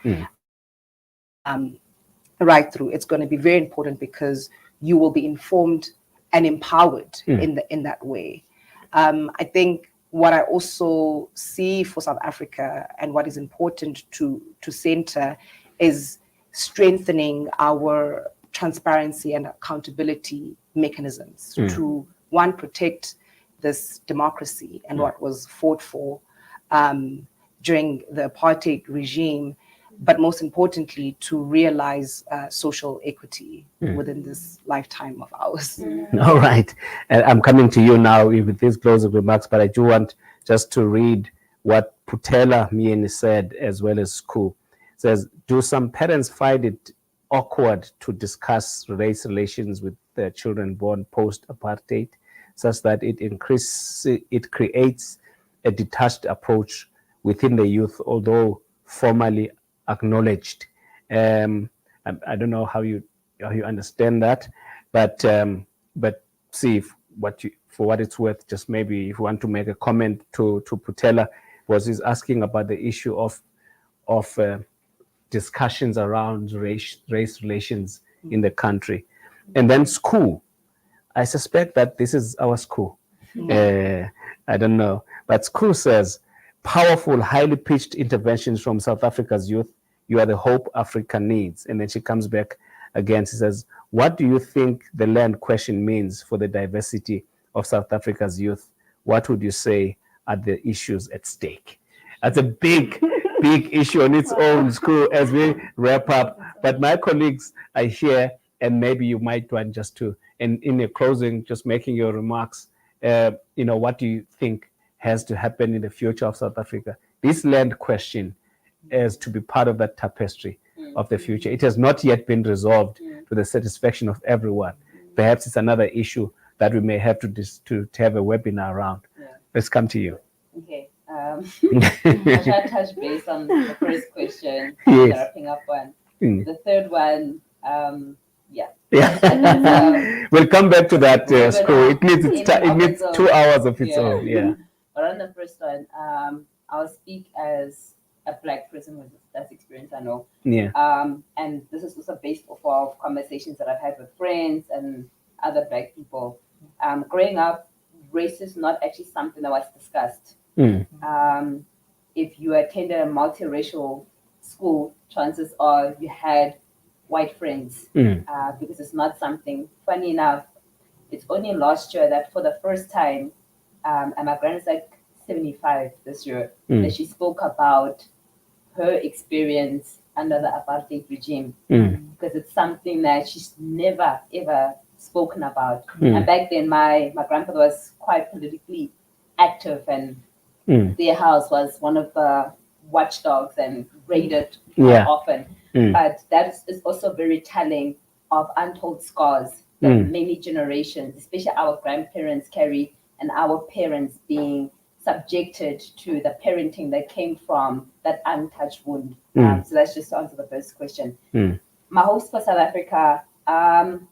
Right through. It's going to be very important because you will be informed and empowered in that way. I think what I also see for South Africa and what is important to center is strengthening our transparency and accountability mechanisms to, one, protect this democracy and what was fought for during the apartheid regime, but most importantly, to realize social equity within this lifetime of ours. All right. I'm coming to you now with these closing remarks, but I do want just to read what Putela Mieni said, as well as Sku. It says, do some parents find it awkward to discuss race relations with their children born post-apartheid, such that it creates a detached approach within the youth, although formally acknowledged? I don't know how you understand that, but see for what it's worth. Just maybe if you want to make a comment to Putela, he's asking about the issue of discussions around race relations in the country, and then school. I suspect that this is our school. I don't know, but school says, powerful, highly pitched interventions from South Africa's youth. You are the hope Africa needs. And then she comes back again. She says, What do you think the land question means for the diversity of South Africa's youth? What would you say are the issues at stake? That's a big issue on its own, school, as we wrap up. But my colleagues are here, and maybe you might want just to, in your closing, just making your remarks, what do you think has to happen in the future of South Africa? This land question is to be part of that tapestry of the future. It has not yet been resolved to the satisfaction of everyone. Perhaps it's another issue that we may have to have a webinar around. Let's come to you. Okay. I try to touch base on the first question, yes. wrapping up one. The third one, we'll come back to that, school. It needs 2 hours of its own. Yeah. But on the first one, I'll speak as a Black person with that experience, I know. Yeah. And this is also based off of conversations that I've had with friends and other Black people. Growing up, race is not actually something that was discussed. If you attended a multiracial school, chances are you had white friends, because it's not something. Funny enough, it's only last year that for the first time, and my grandma's like 75 this year, that she spoke about her experience under the apartheid regime, because it's something that she's never ever spoken about. And back then, my grandfather was quite politically active, and their house was one of the watchdogs and raided often. But that is also very telling of untold scars that many generations, especially our grandparents, carry, and our parents being subjected to the parenting that came from that untouched wound. So that's just to answer the first question. My hopes for South Africa, and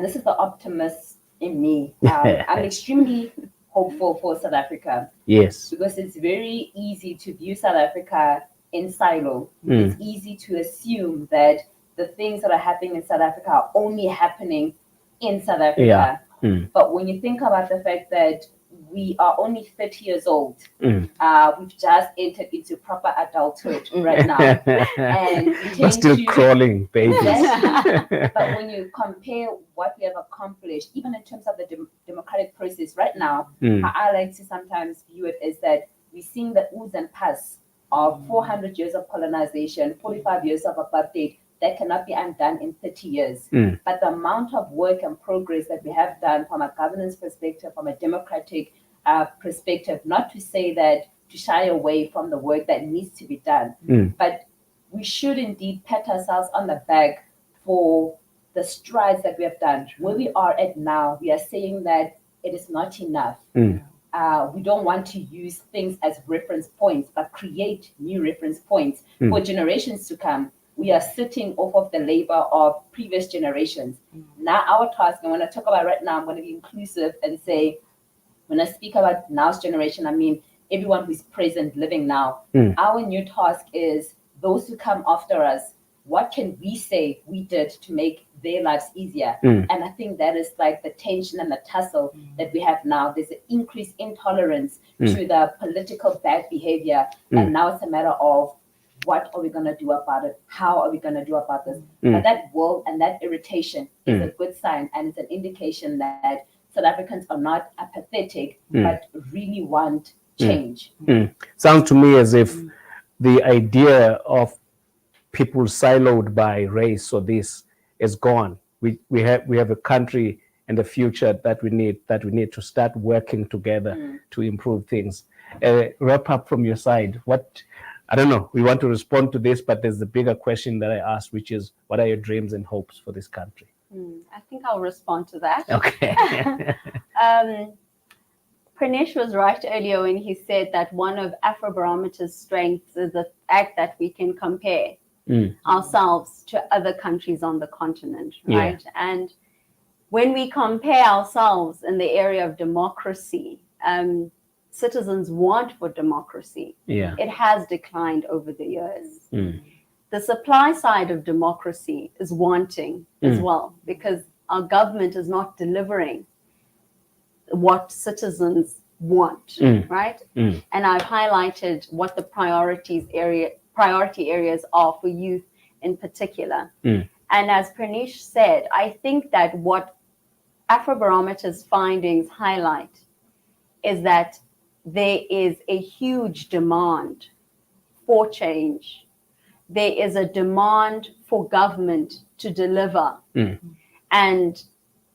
this is the optimist in me, I'm extremely hopeful for South Africa. Yes. Because it's very easy to view South Africa in silo. It's easy to assume that the things that are happening in South Africa are only happening in South Africa. But when you think about the fact that we are only 30 years old, we've just entered into proper adulthood right now. And we're still crawling babies. But when you compare what we have accomplished, even in terms of the democratic process right now, how I like to sometimes view it is that we're seeing the ooze and pus of 400 years of colonization, 45 years of apartheid, that cannot be undone in 30 years. But the amount of work and progress that we have done from a governance perspective, from a democratic perspective, not to say that to shy away from the work that needs to be done, but we should indeed pat ourselves on the back for the strides that we have done. Where we are at now, we are saying that it is not enough. We don't want to use things as reference points, but create new reference points for generations to come. We are sitting off of the labor of previous generations. Now our task, and when I talk about right now, I'm going to be inclusive and say, when I speak about now's generation, I mean everyone who's present, living now. Our new task is those who come after us, what can we say we did to make their lives easier? And I think that is like the tension and the tussle that we have now. There's an increased intolerance to the political bad behavior. And now it's a matter of what are we going to do about it? How are we going to do about this? But that will and that irritation is a good sign, and it's an indication that South Africans are not apathetic, but really want change. Sounds to me as if the idea of people siloed by race or this is gone. We have a country and a future that we need to start working together to improve things. Wrap up from your side. I don't know, we want to respond to this, but there's the bigger question that I asked, which is, what are your dreams and hopes for this country? I think I'll respond to that. Okay. Pranish was right earlier when he said that one of Afrobarometer's strengths is the fact that we can compare ourselves to other countries on the continent, right? And when we compare ourselves in the area of democracy, citizens want for democracy. It has declined over the years. The supply side of democracy is wanting as well, because our government is not delivering what citizens want, right? And I've highlighted what the priority areas are for youth in particular. And as Pranish said, I think that what Afrobarometer's findings highlight is that there is a huge demand for change. There is a demand for government to deliver. And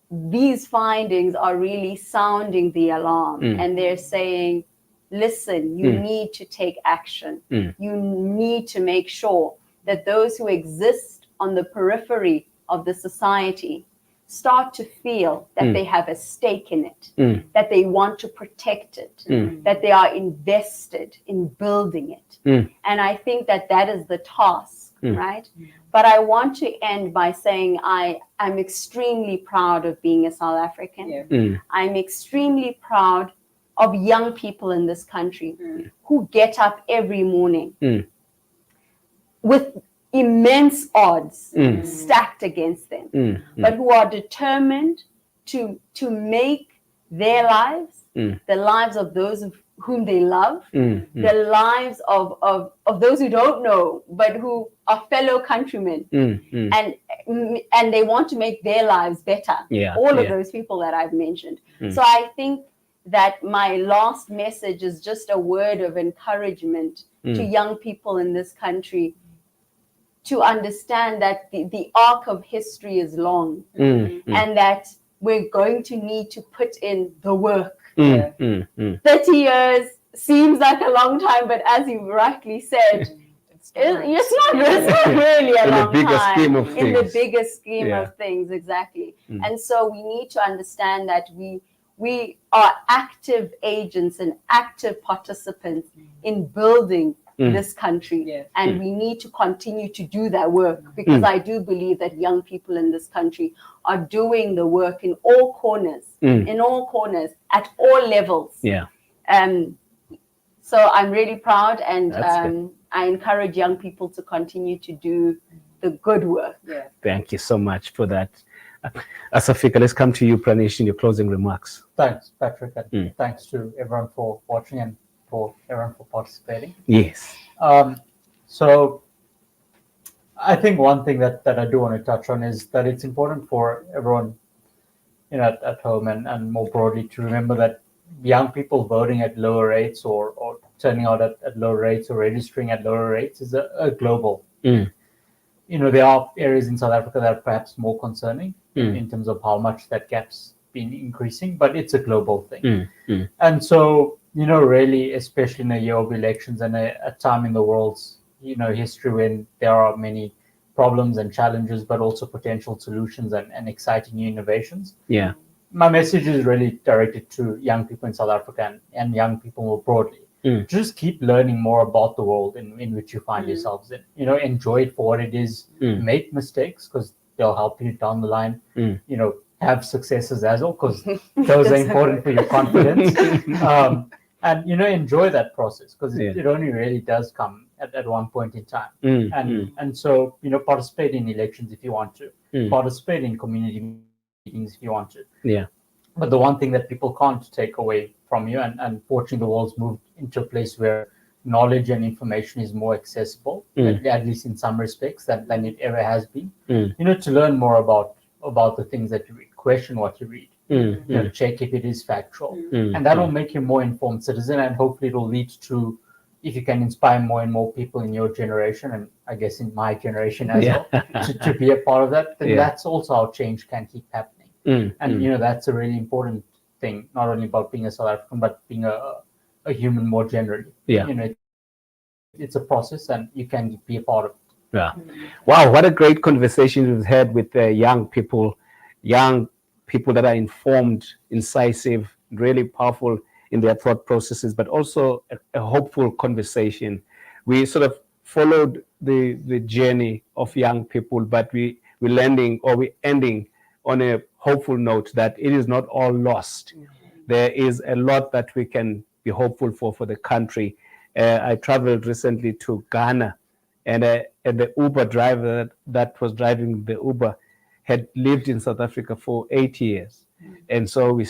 these findings are really sounding the alarm. And they're saying, listen, you need to take action. You need to make sure that those who exist on the periphery of the society start to feel that they have a stake in it, that they want to protect it, that they are invested in building it. And I think that that is the task, right? But I want to end by saying I'm extremely proud of being a South African. I'm extremely proud of young people in this country who get up every morning with immense odds stacked against them, but who are determined to make their lives, the lives of those of whom they love, the lives of those who don't know, but who are fellow countrymen, and they want to make their lives better. All of those people that I've mentioned. So I think that my last message is just a word of encouragement to young people in this country to understand that the arc of history is long, and that we're going to need to put in the work. 30 years seems like a long time, but as you rightly said, it's not really a long time. In the bigger scheme of things, exactly. And so we need to understand that we are active agents and active participants in building this country, and we need to continue to do that work, because I do believe that young people in this country are doing the work in all corners, at all levels. So I'm really proud, and I encourage young people to continue to do the good work. Thank you so much for that. Asafika, let's come to you, Pranish, in your closing remarks. Thanks, Patrick, and thanks to everyone for watching and for everyone for participating. Yes. So I think one thing that I do want to touch on is that it's important for everyone, at home and more broadly, to remember that young people voting at lower rates or turning out at lower rates or registering at lower rates is a global. There are areas in South Africa that are perhaps more concerning in terms of how much that gap's been increasing, but it's a global thing. And so, really, especially in a year of elections and a time in the world's, history when there are many problems and challenges, but also potential solutions and exciting new innovations. My message is really directed to young people in South Africa and young people more broadly. Just keep learning more about the world in which you find yourselves in. Enjoy it for what it is. Make mistakes because they'll help you down the line. Have successes as well, because those are important for your confidence. And enjoy that process, because it only really does come at one point in time. And so participate in elections if you want to. Participate in community meetings if you want to. But the one thing that people can't take away from you, and fortunately the world's moved into a place where knowledge and information is more accessible, at least in some respects, than it ever has been. To learn more about the things that you read, question what you read, check if it is factual, and that will make you a more informed citizen, and hopefully it will lead to, if you can inspire more and more people in your generation, and I guess in my generation as well, to be a part of that, then that's also how change can keep happening. And that's a really important thing, not only about being a South African, but being a human more generally. It's a process, and you can be a part of it. Wow, what a great conversation we've had with young people that are informed, incisive, really powerful in their thought processes, but also a hopeful conversation. We sort of followed the journey of young people, but we're ending on a hopeful note that it is not all lost. There is a lot that we can be hopeful for the country. I traveled recently to Ghana, and the Uber driver that was driving the Uber had lived in South Africa for 8 years. And so we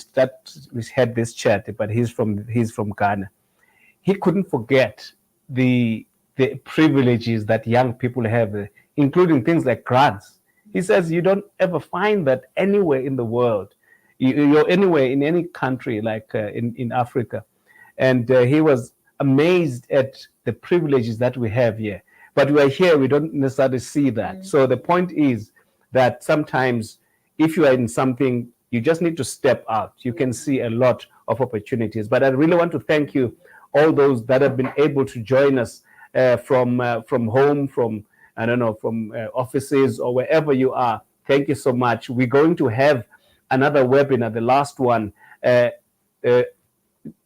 had this chat, but he's from Ghana. He couldn't forget the privileges that young people have, including things like grants. He says you don't ever find that anywhere in the world. You're anywhere in any country, like in Africa. And he was amazed at the privileges that we have here. But we're here, we don't necessarily see that. So the point is that sometimes if you are in something, you just need to step out. You can see a lot of opportunities. But I really want to thank you, all those that have been able to join us from home, from, I don't know, from offices or wherever you are. Thank you so much. We're going to have another webinar, the last one, the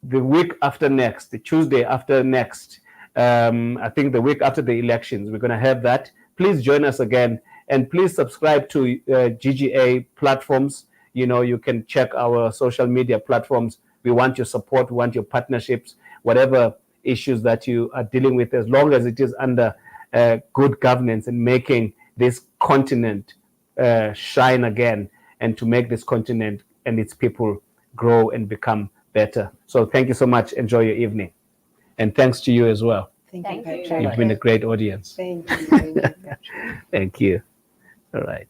week after next, the Tuesday after next. I think the week after the elections, we're going to have that. Please join us again, and please subscribe to GGA platforms. You know, you can check our social media platforms. We want your support, we want your partnerships, whatever issues that you are dealing with, as long as it is under good governance and making this continent shine again, and to make this continent and its people grow and become better. So thank you so much. Enjoy your evening. And thanks to you as well. Thank Thank you, you. Patrick. You've been a great audience. Thank you. Thank you. All right.